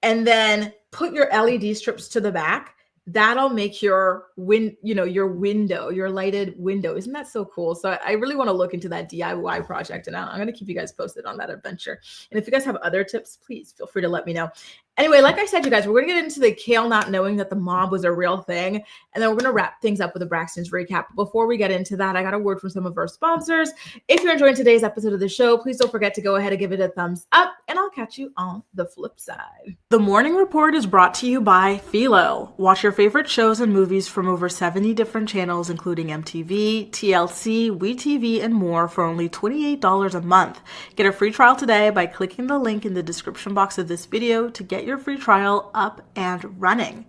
and then put your LED strips to the back. That'll make your your window, your lighted window. Isn't that so cool? So I really want to look into that DIY project, and I'm going to keep you guys posted on that adventure. And if you guys have other tips, please feel free to let me know. Anyway, like I said, you guys, we're going to get into the Kale not knowing that the mob was a real thing. And then we're going to wrap things up with a Braxton's recap. But before we get into that, I got a word from some of our sponsors. If you're enjoying today's episode of the show, please don't forget to go ahead and give it a thumbs up. And I'll catch you on the flip side. The Morning Report is brought to you by Philo. Watch your favorite shows and movies from over 70 different channels, including MTV, TLC, WeTV, and more for only $28 a month. Get a free trial today by clicking the link in the description box of this video to get your free trial up and running.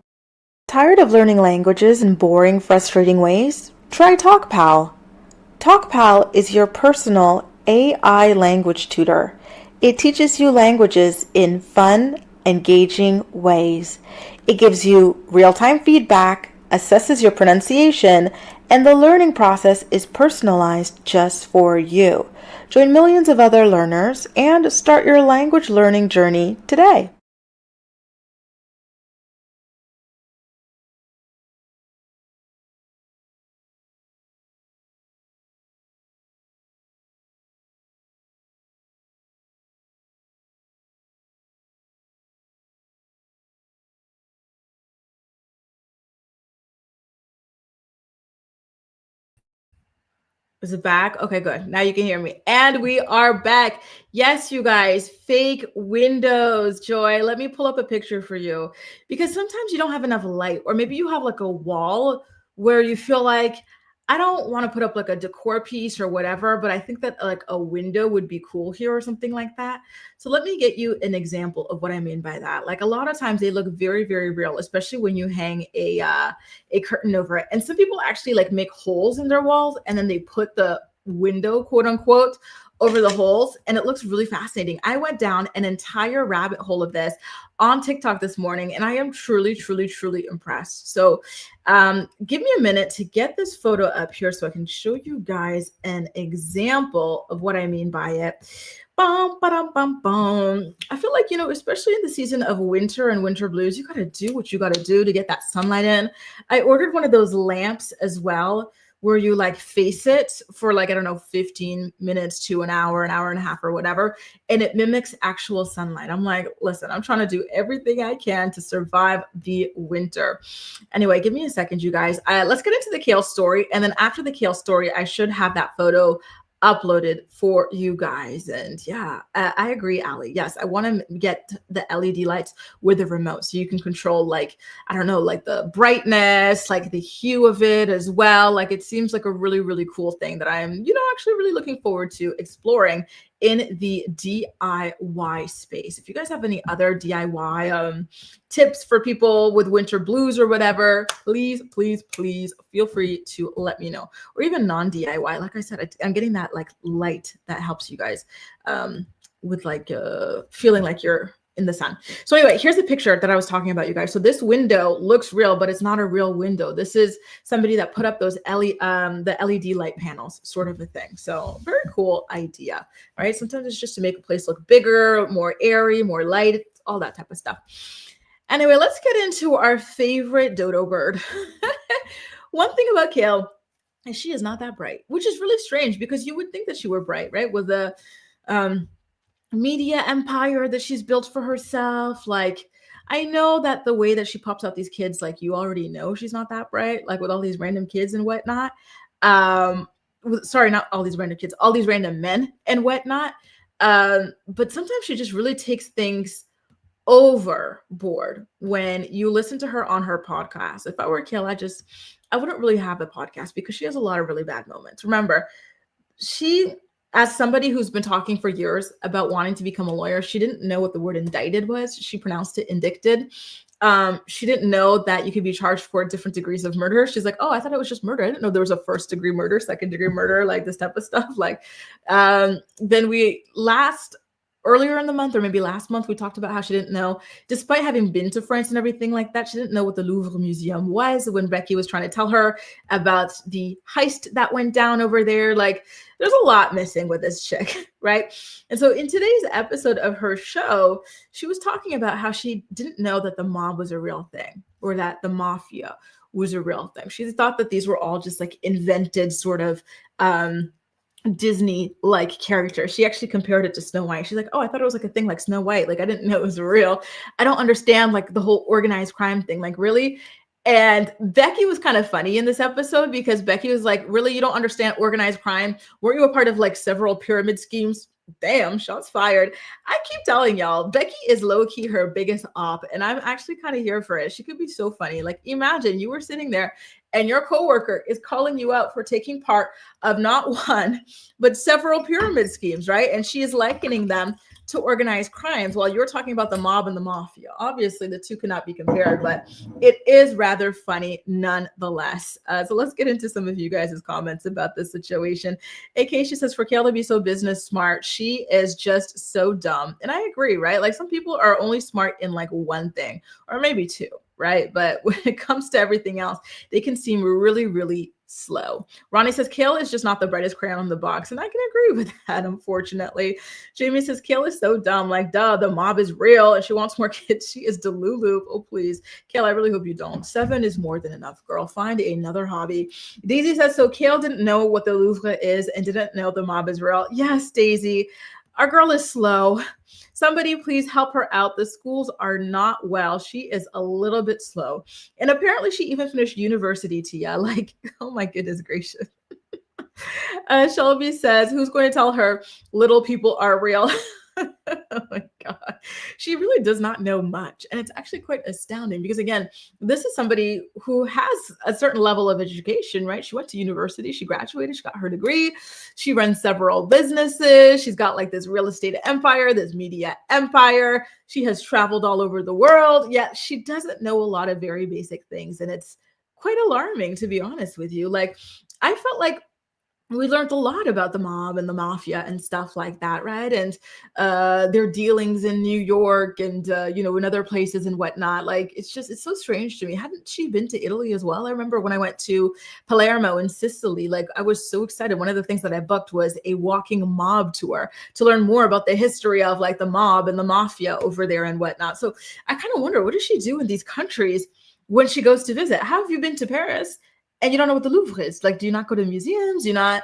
Tired of learning languages in boring, frustrating ways? Try TalkPal. TalkPal is your personal AI language tutor. It teaches you languages in fun, engaging ways. It gives you real-time feedback, assesses your pronunciation, and the learning process is personalized just for you. Join millions of other learners and start your language learning journey today. Is it back? Okay, good. Now you can hear me. And we are back. Yes, you guys, fake windows. Joy, let me pull up a picture for you because sometimes you don't have enough light, or maybe you have like a wall where you feel like, I don't want to put up like a decor piece or whatever, but I think that like a window would be cool here or something like that. So let me get you an example of what I mean by that. Like a lot of times they look very, very real, especially when you hang a curtain over it. And some people actually like make holes in their walls and then they put the window, quote unquote, over the holes, and it looks really fascinating. I went down an entire rabbit hole of this on TikTok this morning, and I am truly, truly, truly impressed. So give me a minute to get this photo up here so I can show you guys an example of what I mean by it. Bum, ba-dum, bum, bum. I feel like, especially in the season of winter and winter blues, you got to do what you got to do to get that sunlight in. I ordered one of those lamps as well, where you like face it for like, I don't know, 15 minutes to an hour and a half or whatever. And it mimics actual sunlight. I'm like, listen, I'm trying to do everything I can to survive the winter. Anyway, give me a second, you guys. Let's get into the Kale story. And then after the Kale story, I should have that photo uploaded for you guys. And yeah, I agree, Allie. Yes, I want to get the LED lights with the remote so you can control, like, I don't know, like the brightness, like the hue of it as well. Like it seems like a really, really cool thing that I'm, actually really looking forward to exploring in the DIY space. If you guys have any other DIY tips for people with winter blues or whatever, please, please, please feel free to let me know. Or even non-DIY. Like I said, I'm getting that like light that helps you guys with like feeling like you're in the sun. So anyway, here's the picture that I was talking about, you guys. So this window looks real, but it's not a real window. This is somebody that put up those the LED light panels, sort of a thing. So very cool idea, right? Sometimes it's just to make a place look bigger, more airy, more light, all that type of stuff. Anyway, let's get into our favorite dodo bird. One thing about Kale is she is not that bright, which is really strange because you would think that she were bright, right? With the media empire that she's built for herself. Like, I know that the way that she pops out these kids, like, you already know she's not that bright, like with all these random kids and whatnot. sorry, not all these random kids, all these random men and whatnot. But sometimes she just really takes things overboard when you listen to her on her podcast. If I were Kill, I wouldn't really have a podcast because she has a lot of really bad moments. Remember, she, as somebody who's been talking for years about wanting to become a lawyer, she didn't know what the word indicted was. She pronounced it indicted. She didn't know that you could be charged for different degrees of murder. She's like, oh, I thought it was just murder. I didn't know there was a first degree murder, second degree murder, like this type of stuff. Like, then earlier in the month, or maybe last month, we talked about how she didn't know, despite having been to France and everything like that, she didn't know what the Louvre Museum was when Becky was trying to tell her about the heist that went down over there. Like, there's a lot missing with this chick, right? And so in today's episode of her show, she was talking about how she didn't know that the mob was a real thing, or that the mafia was a real thing. She thought that these were all just like invented sort of Disney-like character. She actually compared it to Snow White. She's like, oh, I thought it was like a thing like Snow White. Like, I didn't know it was real. I don't understand like the whole organized crime thing. Like, really? And Becky was kind of funny in this episode because Becky was like, really, you don't understand organized crime? Weren't you a part of like several pyramid schemes? Damn, shots fired. I keep telling y'all, Becky is low-key her biggest op, and I'm actually kind of here for it. She could be so funny. Like, imagine you were sitting there and your coworker is calling you out for taking part of not one, but several pyramid schemes, right? And she is likening them to organized crimes while you're talking about the mob and the mafia. Obviously, the two cannot be compared, but it is rather funny nonetheless. So let's get into some of you guys' comments about this situation. Acacia says, for Kayla to be so business smart, she is just so dumb. And I agree, right? Like, some people are only smart in like one thing or maybe two, right? But when it comes to everything else, they can seem really, really slow. Ronnie says, Kale is just not the brightest crayon on the box. And I can agree with that, unfortunately. Jamie says, Kale is so dumb. Like, duh, the mob is real and she wants more kids. She is delulu. Oh, please. Kale, I really hope you don't. 7 is more than enough, girl. Find another hobby. Daisy says, so Kale didn't know what the Louvre is and didn't know the mob is real. Yes, Daisy. Our girl is slow. Somebody please help her out. The schools are not well. She is a little bit slow. And apparently she even finished university, Tia. Like, oh my goodness gracious. Shelby says, who's going to tell her little people are real? Oh my God. She really does not know much. And it's actually quite astounding because, again, this is somebody who has a certain level of education, right? She went to university, she graduated, she got her degree, she runs several businesses, she's got like this real estate empire, this media empire, she has traveled all over the world, yet she doesn't know a lot of very basic things. And it's quite alarming, to be honest with you. Like, I felt like we learned a lot about the mob and the mafia and stuff like that, right? And their dealings in New York and, in other places and whatnot. Like, it's so strange to me. Hadn't she been to Italy as well? I remember when I went to Palermo in Sicily, like, I was so excited. One of the things that I booked was a walking mob tour to learn more about the history of like the mob and the mafia over there and whatnot. So I kind of wonder, what does she do in these countries when she goes to visit? How have you been to Paris and you don't know what the Louvre is? Like, do you not go to museums? Do you not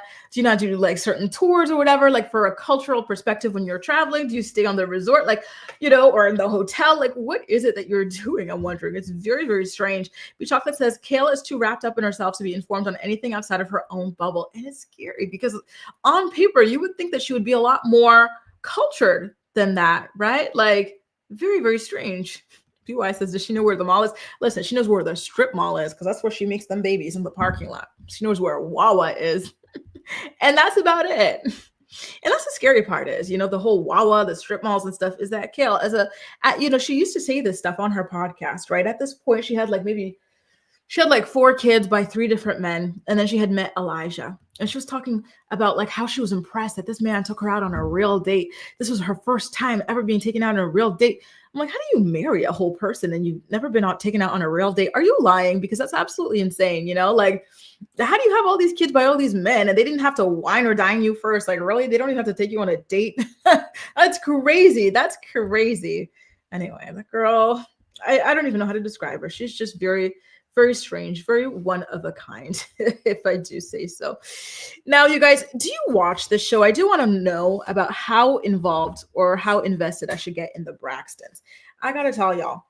do like certain tours or whatever? Like, for a cultural perspective, when you're traveling, do you stay on the resort, like, or in the hotel? Like, what is it that you're doing? I'm wondering. It's very, very strange. B Chocolate says, Kayla is too wrapped up in herself to be informed on anything outside of her own bubble. And it's scary because on paper, you would think that she would be a lot more cultured than that, right? Like, very, very strange. PY says, does she know where the mall is? Listen, she knows where the strip mall is because that's where she makes them babies, in the parking lot. She knows where Wawa is. And that's about it. And that's the scary part is, the whole Wawa, the strip malls and stuff, is that Kale, she used to say this stuff on her podcast, right? At this point, she had like 4 kids by 3 different men. And then she had met Elijah. And she was talking about like how she was impressed that this man took her out on a real date. This was her first time ever being taken out on a real date. I'm like, how do you marry a whole person and you've never been taken out on a real date? Are you lying? Because that's absolutely insane. Like, how do you have all these kids by all these men and they didn't have to wine or dine you first? Like, really? They don't even have to take you on a date? That's crazy. That's crazy. Anyway, the girl, I don't even know how to describe her. She's just very, very strange, very one of a kind, if I do say so. Now, you guys, do you watch this show? I do want to know about how involved or how invested I should get in the Braxtons. I got to tell y'all,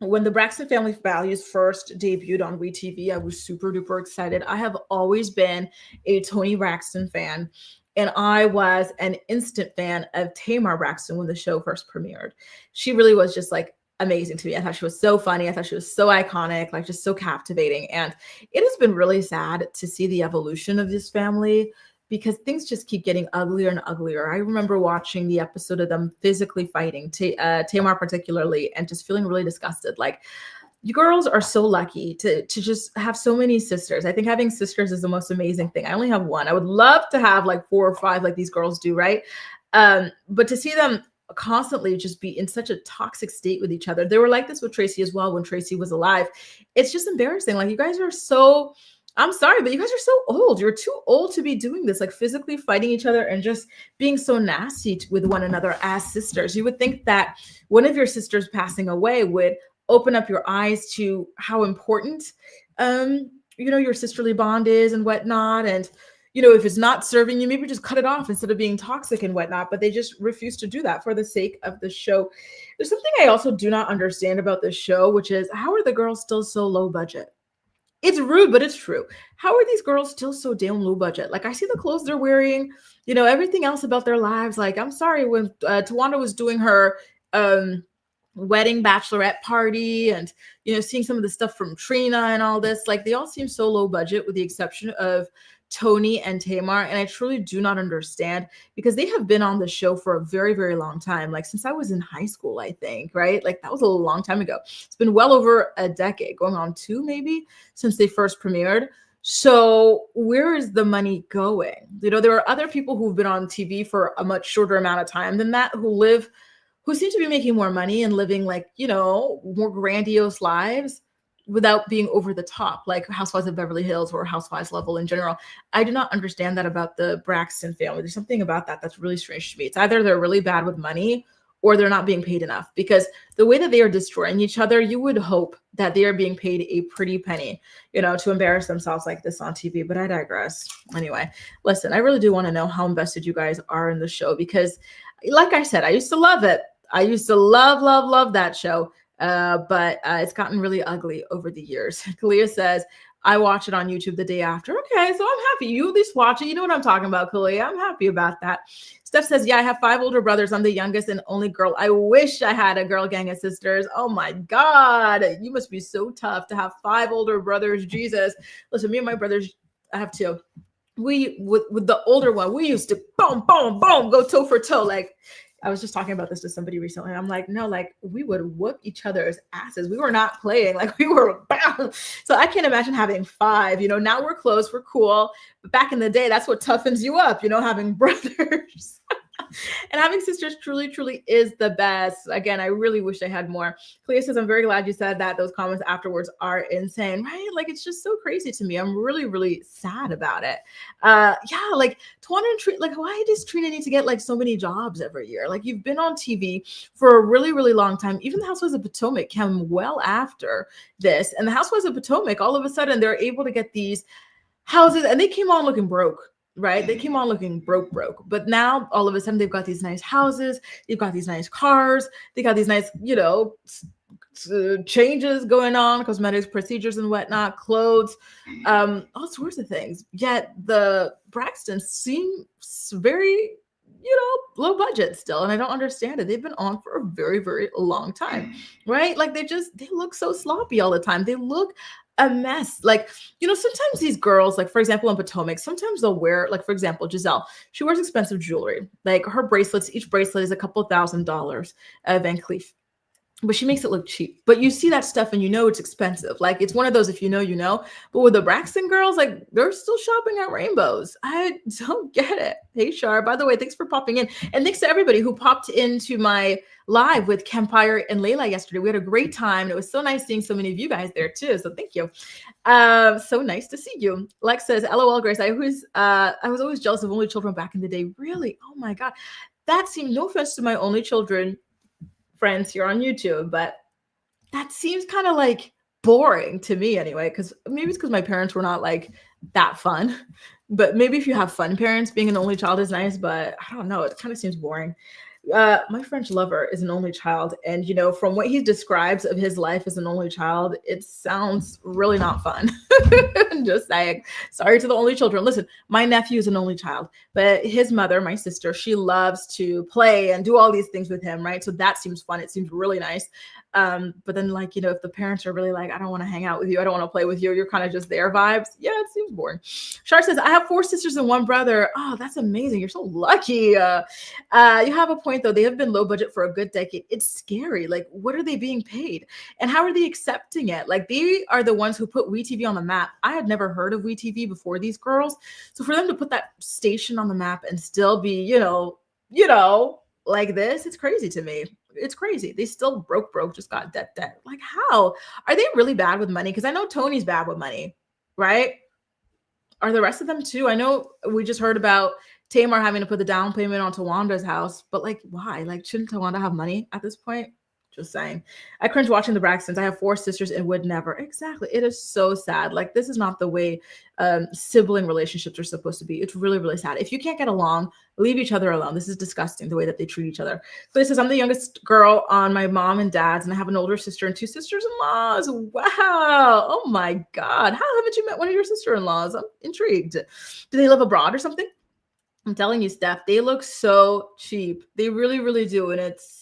when the Braxton Family Values first debuted on WeTV, I was super duper excited. I have always been a Toni Braxton fan, and I was an instant fan of Tamar Braxton when the show first premiered. She really was just like amazing to me. I thought she was so funny. I thought she was so iconic, like just so captivating. And it has been really sad to see the evolution of this family because things just keep getting uglier and uglier. I remember watching the episode of them physically fighting, Tamar particularly, and just feeling really disgusted. Like, you girls are so lucky to just have so many sisters. I think having sisters is the most amazing thing. I only have one. I would love to have like 4 or 5 like these girls do, right? But to see them constantly just be in such a toxic state with each other. They were like this with Tracy as well when Tracy was alive. It's just embarrassing. Like, you guys are so, I'm sorry, but you guys are so old. You're too old to be doing this, like physically fighting each other and just being so nasty with one another as sisters. You would think that one of your sisters passing away would open up your eyes to how important, your sisterly bond is and whatnot. And, if it's not serving you, maybe just cut it off instead of being toxic and whatnot. But they just refuse to do that for the sake of the show. There's something I also do not understand about this show, which is, how are the girls still so low budget? It's rude, but it's true. How are these girls still so damn low budget? Like, I see the clothes they're wearing, everything else about their lives. Like, I'm sorry, when Tawanda was doing her wedding bachelorette party and, seeing some of the stuff from Trina and all this, like, they all seem so low budget with the exception of Toni and Tamar. And I truly do not understand, because they have been on the show for a very, very long time. Like, since I was in high school, I think, right? Like, that was a long time ago. It's been well over a decade, going on 2 maybe, since they first premiered. So where is the money going? There are other people who've been on TV for a much shorter amount of time than that, who seem to be making more money and living like, more grandiose lives without being over the top, like Housewives of Beverly Hills or Housewives level in general. I do not understand that about the Braxton family. There's something about that that's really strange to me. It's either they're really bad with money or they're not being paid enough, because the way that they are destroying each other, you would hope that they are being paid a pretty penny, to embarrass themselves like this on TV. But I digress. Anyway, listen, I really do want to know how invested you guys are in the show, because like I said, I used to love it. I used to love that show. But it's gotten really ugly over the years. Kalia says, I watch it on YouTube the day after. Okay, so I'm happy. You at least watch it. You know what I'm talking about, Kalia. I'm happy about that. Steph says, yeah, I have 5 older brothers. I'm the youngest and only girl. I wish I had a girl gang of sisters. Oh my God. You must be so tough to have 5 older brothers. Jesus. Listen, me and my brothers, I have 2. We, with the older one, we used to boom, go toe for toe. Like, I was just talking about this to somebody recently. I'm like, no, like, we would whoop each other's asses. We were not playing. Like, we were bam. So I can't imagine having 5. Now we're close, we're cool. But back in the day, that's what toughens you up, having brothers. And having sisters truly is the best. Again, I really wish I had more. Clea says, I'm very glad you said that. Those comments afterwards are insane, right? Like, it's just so crazy to me. I'm really sad about it. Yeah, like, Tawana and Trina, like, why does Trina need to get like so many jobs every year? Like, you've been on TV for a really long time. Even the Housewives of Potomac came well after this. And the Housewives of Potomac, all of a sudden, they're able to get these houses, and they came on looking broke. Right? They came on looking broke. But now all of a sudden they've got these nice houses, they've got these nice cars, they got these nice, changes going on, cosmetics, procedures and whatnot, clothes, all sorts of things. Yet the Braxtons seem very, low budget still. And I don't understand it. They've been on for a very long time, right? Like, they look so sloppy all the time. They look a mess. Like, sometimes these girls, like, for example, in Potomac, sometimes they'll wear, like, for example, Giselle, she wears expensive jewelry. Like, her bracelets, each bracelet is a couple $1,000 Van Cleef. But she makes it look cheap. But you see that stuff and it's expensive. Like, it's one of those, if you know. But with the Braxton girls, like, they're still shopping at Rainbows. I don't get it. Hey, Shar, by the way, thanks for popping in. And thanks to everybody who popped into my live with Campfire and Layla yesterday. We had a great time. It was so nice seeing so many of you guys there too. So thank you. So nice to see you. Lex says, LOL, Grace. I was always jealous of only children back in the day. Really? Oh my God. That seemed, no offense to my only children friends here on YouTube, but that seems kind of like boring to me anyway, because maybe it's because my parents were not like that fun. But maybe if you have fun parents, being an only child is nice, but I don't know, it kind of seems boring. My French lover is an only child, and from what he describes of his life as an only child, it sounds really not fun. Just saying. Sorry to the only children. Listen, my nephew is an only child, but his mother, my sister, she loves to play and do all these things with him, right? So that seems fun. It seems really nice. But then, like, if the parents are really like, I don't want to hang out with you, I don't want to play with you, you're kind of just their vibes. Yeah, it seems boring. Shar says, I have 4 sisters and 1 brother. Oh, that's amazing. You're so lucky. You have a point, though. They have been low budget for a good decade. It's scary. Like, what are they being paid? And how are they accepting it? Like, they are the ones who put WeTV on the map. I had never heard of WeTV before these girls. So for them to put that station on the map and still be, like this, it's crazy to me. It's crazy. They still broke, just got debt. Like, how? Are they really bad with money? Because I know Tony's bad with money, right? Are the rest of them too? I know we just heard about Tamar having to put the down payment on Tawanda's house, but like, why? Like, shouldn't Tawanda have money at this point? Just saying. I cringe watching the Braxtons. I have 4 sisters and would never. Exactly. It is so sad. Like, this is not the way sibling relationships are supposed to be. It's really, really sad. If you can't get along, leave each other alone. This is disgusting, the way that they treat each other. So it says, I'm the youngest girl on my mom and dad's, and I have an older sister and 2 sisters-in-laws. Wow. Oh my God. How haven't you met one of your sister-in-laws? I'm intrigued. Do they live abroad or something? I'm telling you, Steph, they look so cheap. They really, really do. And it's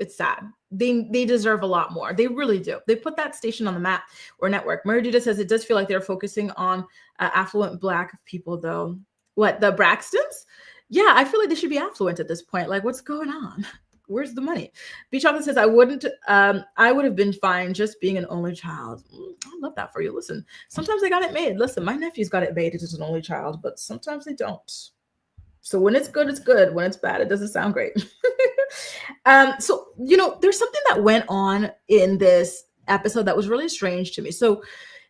sad. They deserve a lot more. They really do. They put that station on the map or network. Mary Judah says it does feel like they're focusing on affluent Black people, though. What, the Braxtons? Yeah, I feel like they should be affluent at this point. Like, what's going on? Where's the money? B Chocolate says, I would have been fine just being an only child. I love that for you. Listen, sometimes they got it made. Listen, my nephew's got it made as an only child, but sometimes they don't. So when it's good, it's good. When it's bad, it doesn't sound great. So, there's something that went on in this episode that was really strange to me. So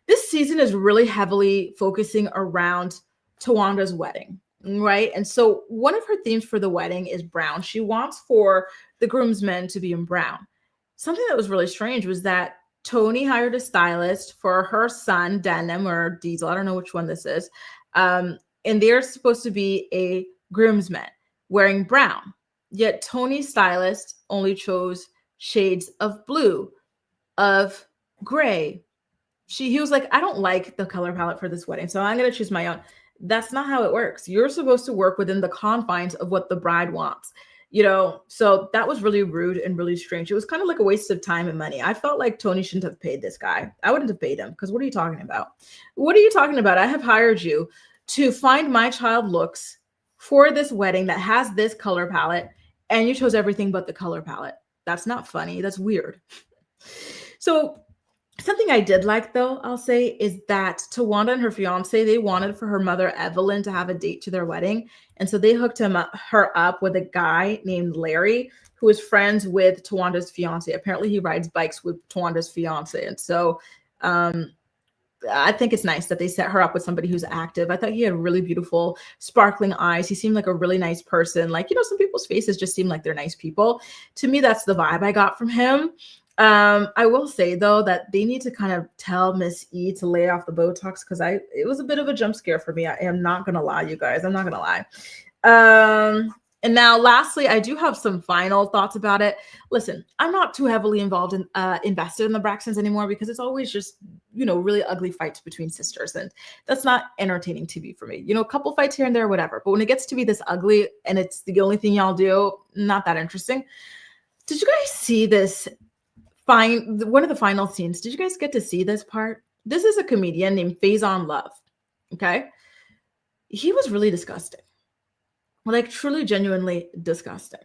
this season is really heavily focusing around Tawanda's wedding, right? And so one of her themes for the wedding is brown. She wants for the groomsmen to be in brown. Something that was really strange was that Tony hired a stylist for her son, Denim or Diesel. I don't know which one this is. And they're supposed to be a groomsmen wearing brown, yet Tony's stylist only chose shades of blue, of gray. He was like, I don't like the color palette for this wedding, so I'm going to choose my own. That's not how it works. You're supposed to work within the confines of what the bride wants, so that was really rude and really strange. It was kind of like a waste of time and money. I felt like Tony shouldn't have paid this guy. I wouldn't have paid him, because what are you talking about? What are you talking about? I have hired you to find my child looks for this wedding that has this color palette, and you chose everything but the color palette. That's not funny. That's weird. So something I did like, though, I'll say, is that Tawanda and her fiance, they wanted for her mother, Evelyn, to have a date to their wedding. And so they hooked her up with a guy named Larry, who is friends with Tawanda's fiance. Apparently he rides bikes with Tawanda's fiance. And so I think it's nice that they set her up with somebody who's active. I thought he had really beautiful, sparkling eyes. He seemed like a really nice person. Like, some people's faces just seem like they're nice people. To me, that's the vibe I got from him. I will say, though, that they need to kind of tell Miss E to lay off the Botox, because it was a bit of a jump scare for me. I am not going to lie, you guys. I'm not going to lie. And now, lastly, I do have some final thoughts about it. Listen, I'm not too heavily invested in the Braxtons anymore, because it's always just, really ugly fights between sisters. And that's not entertaining TV for me. A couple fights here and there, whatever. But when it gets to be this ugly and it's the only thing y'all do, not that interesting. Did you guys see this? One of the final scenes. Did you guys get to see this part? This is a comedian named Faison Love. Okay. He was really disgusting. Like, truly, genuinely disgusting.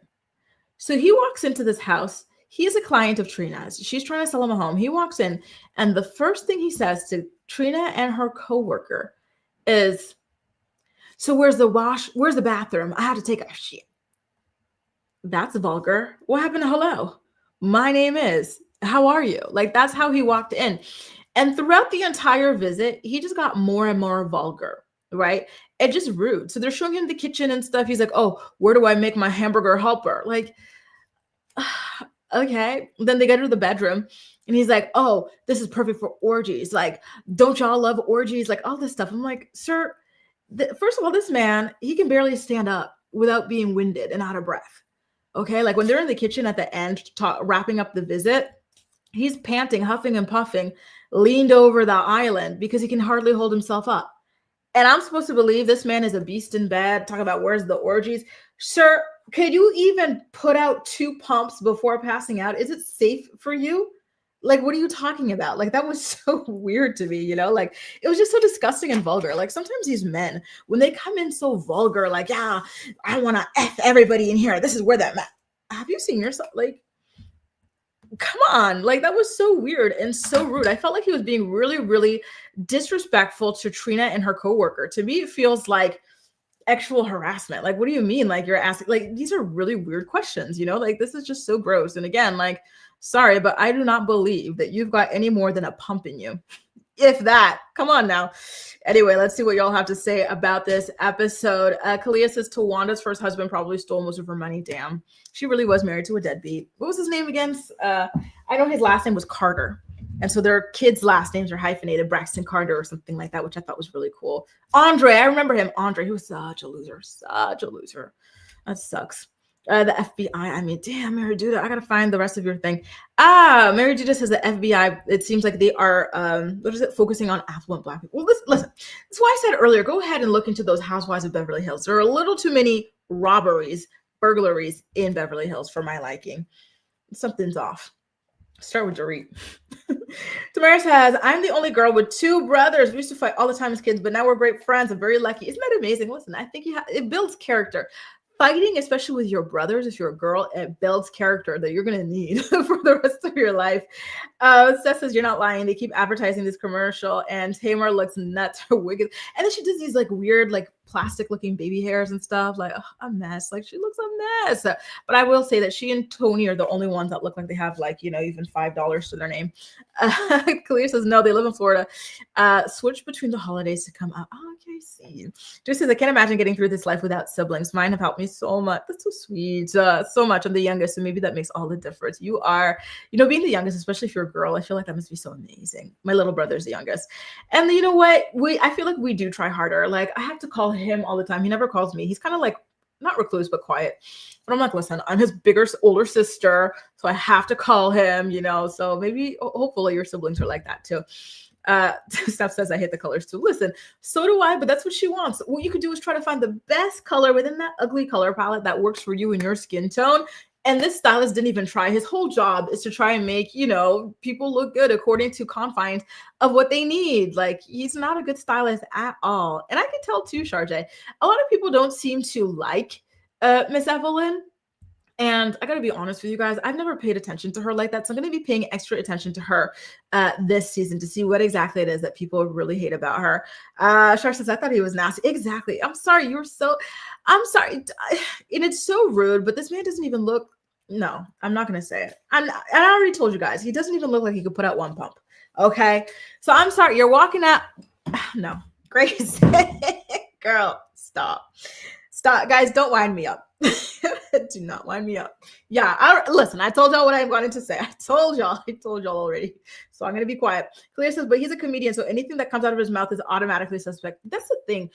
So he walks into this house. He is a client of Trina's. She's trying to sell him a home. He walks in, and the first thing he says to Trina and her coworker is, so where's the wash? Where's the bathroom? I had to take a shit. That's vulgar. What happened to hello? My name is, how are you? Like, that's how he walked in. And throughout the entire visit, he just got more and more vulgar, right? And just rude. So they're showing him the kitchen and stuff. He's like, oh, where do I make my hamburger helper? Like, okay. Then they go to the bedroom and he's like, oh, this is perfect for orgies. Like, don't y'all love orgies? Like, all this stuff. I'm like, sir, first of all, this man, he can barely stand up without being winded and out of breath. Okay. Like when they're in the kitchen at the end, wrapping up the visit, he's panting, huffing and puffing, leaned over the island because he can hardly hold himself up. And I'm supposed to believe this man is a beast in bed. Talk about where's the orgies. Sir, could you even put out 2 pumps before passing out? Is it safe for you? Like, what are you talking about? Like, that was so weird to me, Like, it was just so disgusting and vulgar. Like, sometimes these men, when they come in so vulgar, like, yeah, I want to F everybody in here. This is where that, have you seen yourself? Like, come on, like that was so weird and so rude. I felt like he was being really, really disrespectful to Trina and her coworker. To me, it feels like actual harassment. Like, what do you mean? Like, you're asking, like, these are really weird questions, like this is just so gross. And again, like, sorry, but I do not believe that you've got any more than a pump in you. If that, come on now. Anyway, let's see what y'all have to say about this episode. Kalia says Tawanda's first husband probably stole most of her money. Damn. She really was married to a deadbeat. What was his name again? I know his last name was Carter. And so their kids' last names are hyphenated, Braxton Carter or something like that, which I thought was really cool. Andre, I remember him. Andre, he was such a loser. That sucks. The FBI. I mean, damn, Mary Duda, I gotta find the rest of your thing. Mary Duda says the FBI, it seems like they are, focusing on affluent Black people. Well, listen, that's why I said earlier, go ahead and look into those Housewives of Beverly Hills. There are a little too many robberies, burglaries in Beverly Hills for my liking. Something's off. Start with Dorit. Tamara says, I'm the only girl with 2 brothers. We used to fight all the time as kids, but now we're great friends. I'm very lucky. Isn't that amazing? Listen, I think it builds character. Fighting, especially with your brothers, if you're a girl, it builds character that you're going to need for the rest of your life. Steph says, you're not lying. They keep advertising this commercial and Tamar looks nuts or wicked. And then she does these like weird, like plastic looking baby hairs and stuff, like a mess. Like she looks a mess. But I will say that she and Tony are the only ones that look like they have like, even $5 to their name. Kalia says, no, they live in Florida. Switch between the holidays to come out. Oh, okay, see. Just says, I can't imagine getting through this life without siblings. Mine have helped me so much. That's so sweet. So much. I'm the youngest, so maybe that makes all the difference. You are, being the youngest, especially if you're a girl, I feel like that must be so amazing. My little brother's the youngest. And you know what? I feel like we do try harder. Like I have to call him all the time. He never calls me. He's kind of like, not recluse, but quiet. But I'm like, listen, I'm his older sister, so I have to call him, so maybe, hopefully your siblings are like that too. Steph says, I hate the colors too. Listen, so do I, but that's what she wants. What you could do is try to find the best color within that ugly color palette that works for you and your skin tone. And this stylist didn't even try. His whole job is to try and make, people look good according to confines of what they need. Like, he's not a good stylist at all. And I can tell too, Sharjay, a lot of people don't seem to like Miss Evelyn. And I got to be honest with you guys, I've never paid attention to her like that. So I'm going to be paying extra attention to her this season to see what exactly it is that people really hate about her. Shar says, I thought he was nasty. Exactly. I'm sorry. I'm sorry. And it's so rude, but this man doesn't even look. No, I'm not going to say it. I already told you guys, he doesn't even look like he could put out 1 pump. Okay. So I'm sorry. You're walking out. No, Grace. Girl, stop. Guys, don't wind me up. Do not wind me up. Yeah, listen, I told y'all what I wanted to say. I told y'all already. So I'm going to be quiet. Clear says, but he's a comedian, so anything that comes out of his mouth is automatically suspect. That's the thing.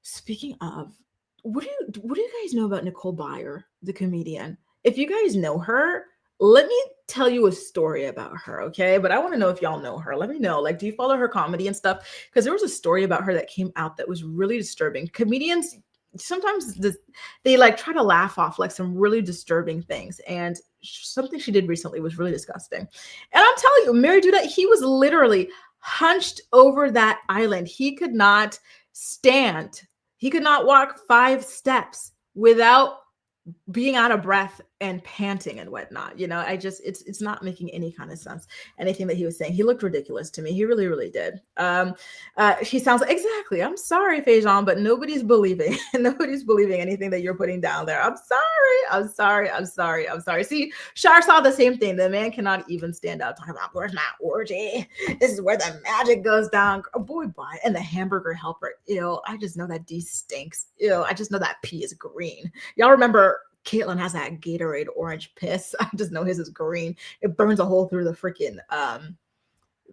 Speaking of, what do you guys know about Nicole Byer, the comedian? If you guys know her, let me tell you a story about her, okay? But I want to know if y'all know her. Let me know. Like, do you follow her comedy and stuff? Because there was a story about her that came out that was really disturbing. Comedians, sometimes they like try to laugh off like some really disturbing things, and something she did recently was really disgusting. And I'm telling you, Mary Duda, he was literally hunched over that island. He could not stand. He could not walk 5 steps without being out of breath and panting and whatnot. It's not making any kind of sense. Anything that he was saying, he looked ridiculous to me. He really, really did. He sounds like, exactly. I'm sorry, Faison, but nobody's believing anything that you're putting down there. I'm sorry. See, Shar saw the same thing. The man cannot even stand up talking about, where's my orgy? This is where the magic goes down. Oh boy, bye. And the hamburger helper. Ew. I just know that D stinks. Ew. I just know that P is green. Y'all remember Caitlin has that Gatorade orange piss. I just know his is green. It burns a hole through the freaking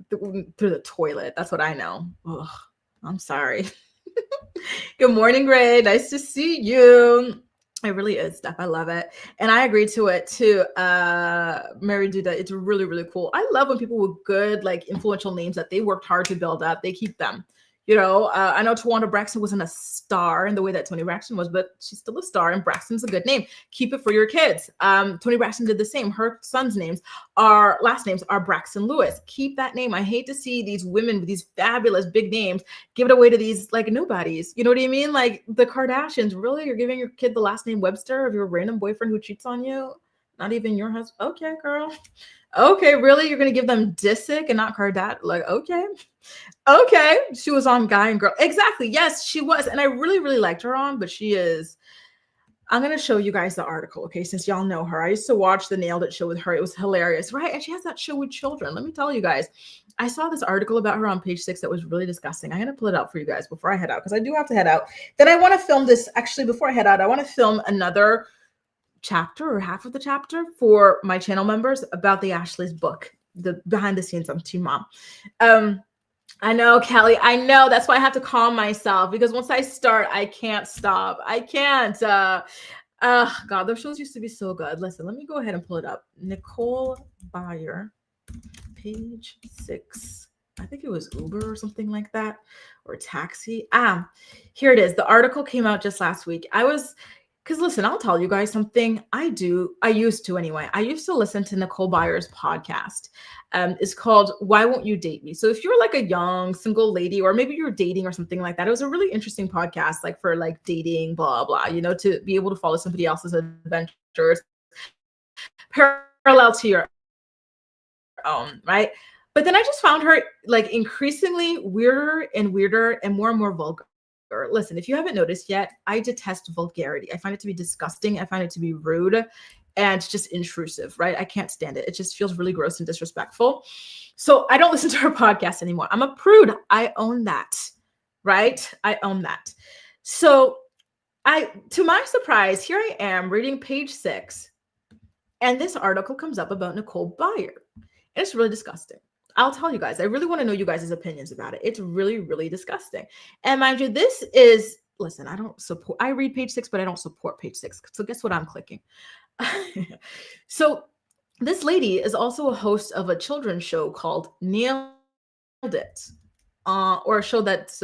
through the toilet. That's what I know. Ugh, I'm sorry. Good morning, Gray. Nice to see you. It really is, Steph. I love it. And I agree to it too. Mary Duda, it's really, really cool. I love when people with good, like influential names that they worked hard to build up, they keep them. I know Tawanda Braxton wasn't a star in the way that Toni Braxton was, but she's still a star, and Braxton's a good name. Keep it for your kids. Toni Braxton did the same. Her son's last names are Braxton Lewis. Keep that name. I hate to see these women with these fabulous big names give it away to these like nobodies. You know what I mean? Like the Kardashians. Really? You're giving your kid the last name Webster of your random boyfriend who cheats on you? Not even your husband? Okay, girl. Okay, really? You're going to give them Disick and not Kardashian? Like, okay. She was on Guy and Girl. Exactly. Yes, she was. And I really, really liked her on, but I'm going to show you guys the article, okay, since y'all know her. I used to watch the Nailed It show with her. It was hilarious, right? And she has that show with children. Let me tell you guys, I saw this article about her on page 6 that was really disgusting. I'm going to pull it out for you guys before I head out, because I do have to head out. Then I want to film this. Actually, before I head out, I want to film another chapter or half of the chapter for my channel members about the Ashley's book, the behind the scenes of Teen Mom. I know, Kelly. I know. That's why I have to calm myself, because once I start, I can't stop. I can't. God, those shows used to be so good. Listen, let me go ahead and pull it up. Nicole Byer, page 6. I think it was Uber or something like that, or taxi. Here it is. The article came out just last week. Because listen, I'll tell you guys something. I used to anyway. I used to listen to Nicole Byer's podcast. It's called Why Won't You Date Me? So if you're like a young single lady, or maybe you're dating or something like that, it was a really interesting podcast, like for like dating, blah, blah, to be able to follow somebody else's adventures parallel to your own, right? But then I just found her like increasingly weirder and weirder and more vulgar. Listen, if you haven't noticed yet, I detest vulgarity. I find it to be disgusting. I find it to be rude and just intrusive, right? I can't stand it. It just feels really gross and disrespectful. So I don't listen to her podcast anymore. I'm a prude. I own that, right? I own that. So to my surprise, here I am reading page 6, and this article comes up about Nicole Byer. And it's really disgusting. I'll tell you guys, I really want to know you guys' opinions about it. It's really, really disgusting. And mind you, listen, I read page 6, but I don't support page 6. So guess what I'm clicking? So this lady is also a host of a children's show called Nailed It, or a show that's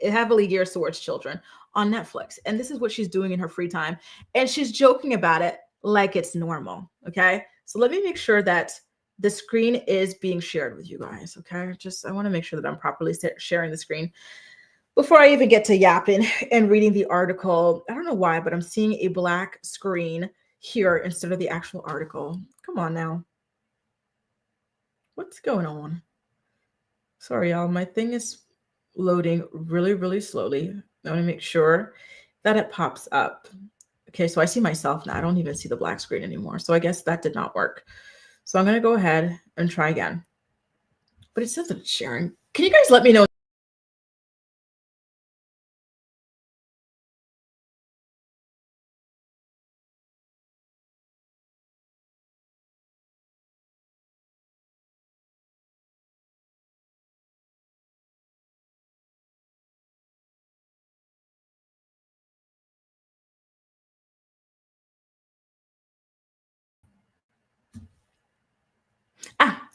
heavily geared towards children on Netflix. And this is what she's doing in her free time. And she's joking about it like it's normal. Okay. So let me make sure that the screen is being shared with you guys. Okay. I want to make sure that I'm properly sharing the screen before I even get to yapping and reading the article. I don't know why, but I'm seeing a black screen here instead of the actual article. Come on now. What's going on? Sorry, y'all. My thing is loading really, really slowly. I want to make sure that it pops up. Okay, so I see myself now. I don't even see the black screen anymore. So I guess that did not work. So I'm going to go ahead and try again. But it says that it's sharing. Can you guys let me know?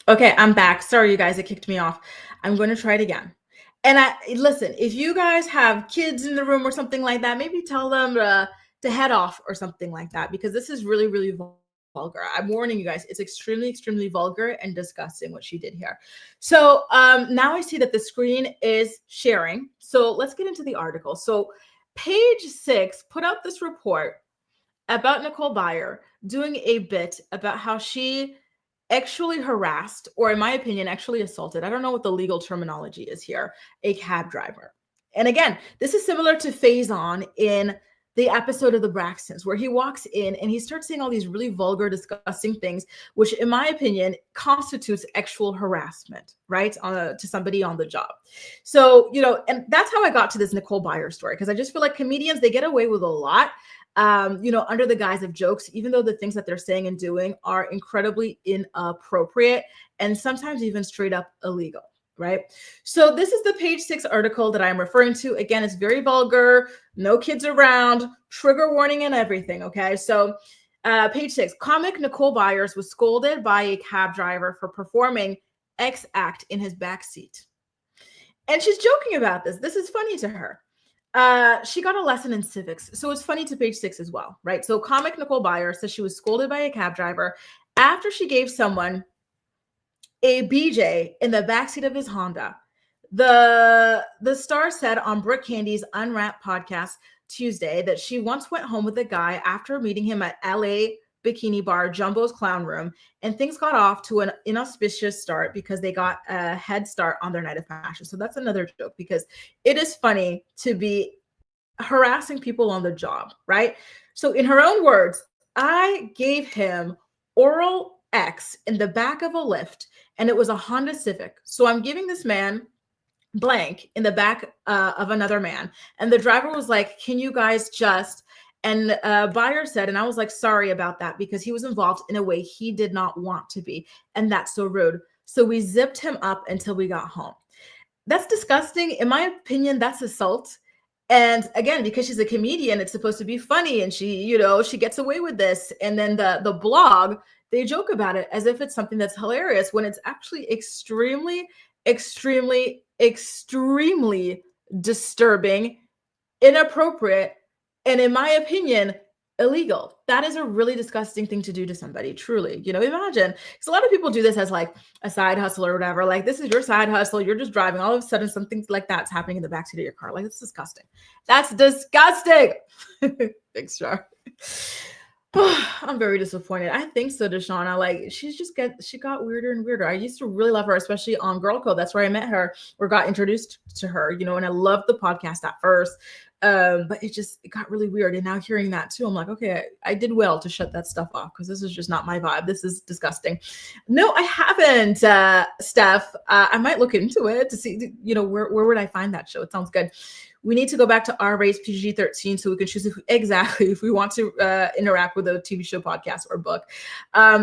Okay, I'm back. Sorry, you guys, it kicked me off. I'm going to try it again. And listen, if you guys have kids in the room or something like that, maybe tell them to head off or something like that, because this is really, really vulgar. I'm warning you guys, it's extremely, extremely vulgar and disgusting what she did here. So now I see that the screen is sharing. So let's get into the article. So page 6 put out this report about Nicole Byer doing a bit about how she actually harassed, or in my opinion, actually assaulted, I don't know what the legal terminology is here, a cab driver. And again, this is similar to Faison in the episode of the Braxtons, where he walks in and he starts saying all these really vulgar, disgusting things, which in my opinion constitutes actual harassment, right? To somebody on the job. So, and that's how I got to this Nicole Byer story, because I just feel like comedians, they get away with a lot, under the guise of jokes, even though the things that they're saying and doing are incredibly inappropriate and sometimes even straight up illegal, right? So this is the page 6 article that I'm referring to. Again, it's very vulgar, no kids around, trigger warning and everything, okay? So page 6, comic Nicole Byers was scolded by a cab driver for performing X act in his backseat. And she's joking about this. This is funny to her. She got a lesson in civics. So it's funny to page 6 as well, right? So comic Nicole Byers says she was scolded by a cab driver after she gave someone a BJ in the backseat of his Honda. The star said on Brooke Candy's Unwrapped podcast Tuesday that she once went home with a guy after meeting him at LA bikini bar Jumbo's Clown Room, and things got off to an inauspicious start because they got a head start on their night of fashion. So that's another joke, because it is funny to be harassing people on the job, right? So in her own words, I gave him oral X in the back of a Lyft, and it was a Honda Civic. So I'm giving this man blank in the back of another man. And the driver was like, can you guys just, and Buyer said, and I was like, sorry about that, because he was involved in a way he did not want to be. And that's so rude. So we zipped him up until we got home. That's disgusting. In my opinion, that's assault. And again, because she's a comedian, it's supposed to be funny. And she gets away with this. And then the blog, they joke about it as if it's something that's hilarious, when it's actually extremely, extremely, extremely disturbing, inappropriate, and in my opinion, illegal. That is a really disgusting thing to do to somebody, truly. Imagine, because a lot of people do this as like a side hustle or whatever. Like, this is your side hustle. You're just driving. All of a sudden, something like that's happening in the backseat of your car. Like, it's disgusting. That's disgusting. Big star. I'm very disappointed. I think so, Deshauna. Like, she got weirder and weirder. I used to really love her, especially on Girl Code. That's where I met her or got introduced to her, and I loved the podcast at first. But it got really weird. And now hearing that too, I'm like, okay, I did well to shut that stuff off, because this is just not my vibe. This is disgusting. No, I haven't, Steph. I might look into it to see, where would I find that show? It sounds good. We need to go back to R-rated PG-13 so we can choose if we want to interact with a TV show, podcast, or book.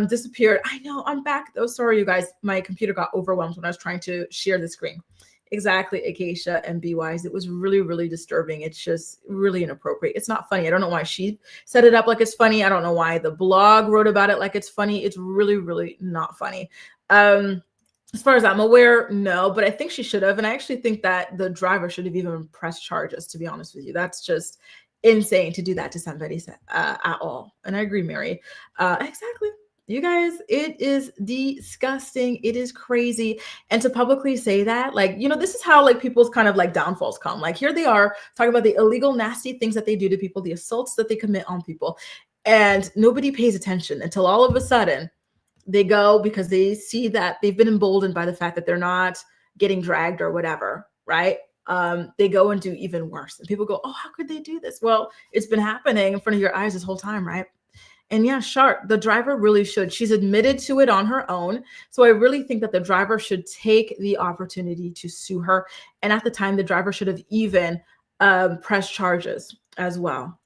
Disappeared. I know, I'm back though. Sorry, you guys. My computer got overwhelmed when I was trying to share the screen. Exactly, Acacia and B-Wise. It was really, really disturbing. It's just really inappropriate. It's not funny. I don't know why she set it up like it's funny. I don't know why the blog wrote about it like it's funny. It's really, really not funny. As far as I'm aware, no, but I think she should have. And I actually think that the driver should have even pressed charges, to be honest with you. That's just insane to do that to somebody at all. And I agree, Mary. Exactly. You guys, it is disgusting. It is crazy. And to publicly say that, like, this is how like people's kind of like downfalls come. Like, here they are talking about the illegal, nasty things that they do to people, the assaults that they commit on people. And nobody pays attention until all of a sudden they go, because they see that they've been emboldened by the fact that they're not getting dragged or whatever, right? They go and do even worse. And people go, oh, how could they do this? Well, it's been happening in front of your eyes this whole time, right? And yeah, Shark, the driver really should. She's admitted to it on her own. So I really think that the driver should take the opportunity to sue her. And at the time, the driver should have even pressed charges as well.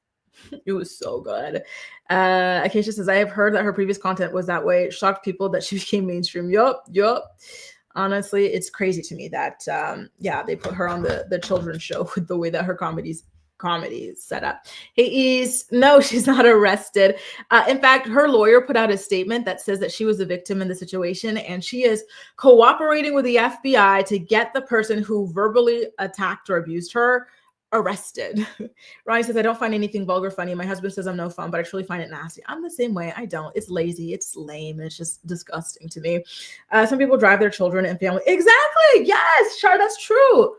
It was so good. Acacia says, I have heard that her previous content was that way. It shocked people that she became mainstream. Yup. Honestly, it's crazy to me that, they put her on the children's show with the way that her comedy is set up. Hey, Ease, no, she's not arrested. In fact, her lawyer put out a statement that says that she was a victim in the situation, and she is cooperating with the FBI to get the person who verbally attacked or abused her arrested. Ronnie says, I don't find anything vulgar funny. My husband says I'm no fun, but I truly find it nasty. I'm the same way. I don't. It's lazy. It's lame. It's just disgusting to me. Some people drive their children and family. Exactly. Yes, Char, that's true.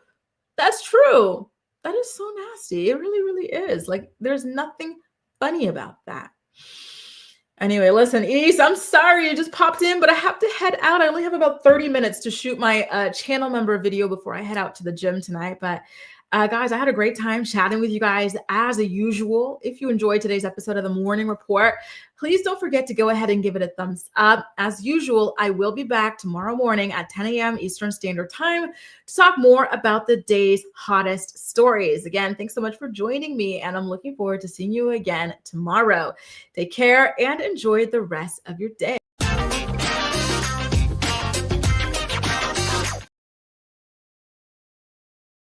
That's true. That is so nasty. It really, really is. Like, there's nothing funny about that. Anyway, listen, East, I'm sorry you just popped in, but I have to head out. I only have about 30 minutes to shoot my channel member video before I head out to the gym tonight. But guys, I had a great time chatting with you guys as usual. If you enjoyed today's episode of the Morning Report, please don't forget to go ahead and give it a thumbs up. As usual, I will be back tomorrow morning at 10 a.m. Eastern Standard Time to talk more about the day's hottest stories. Again, thanks so much for joining me, and I'm looking forward to seeing you again tomorrow. Take care and enjoy the rest of your day.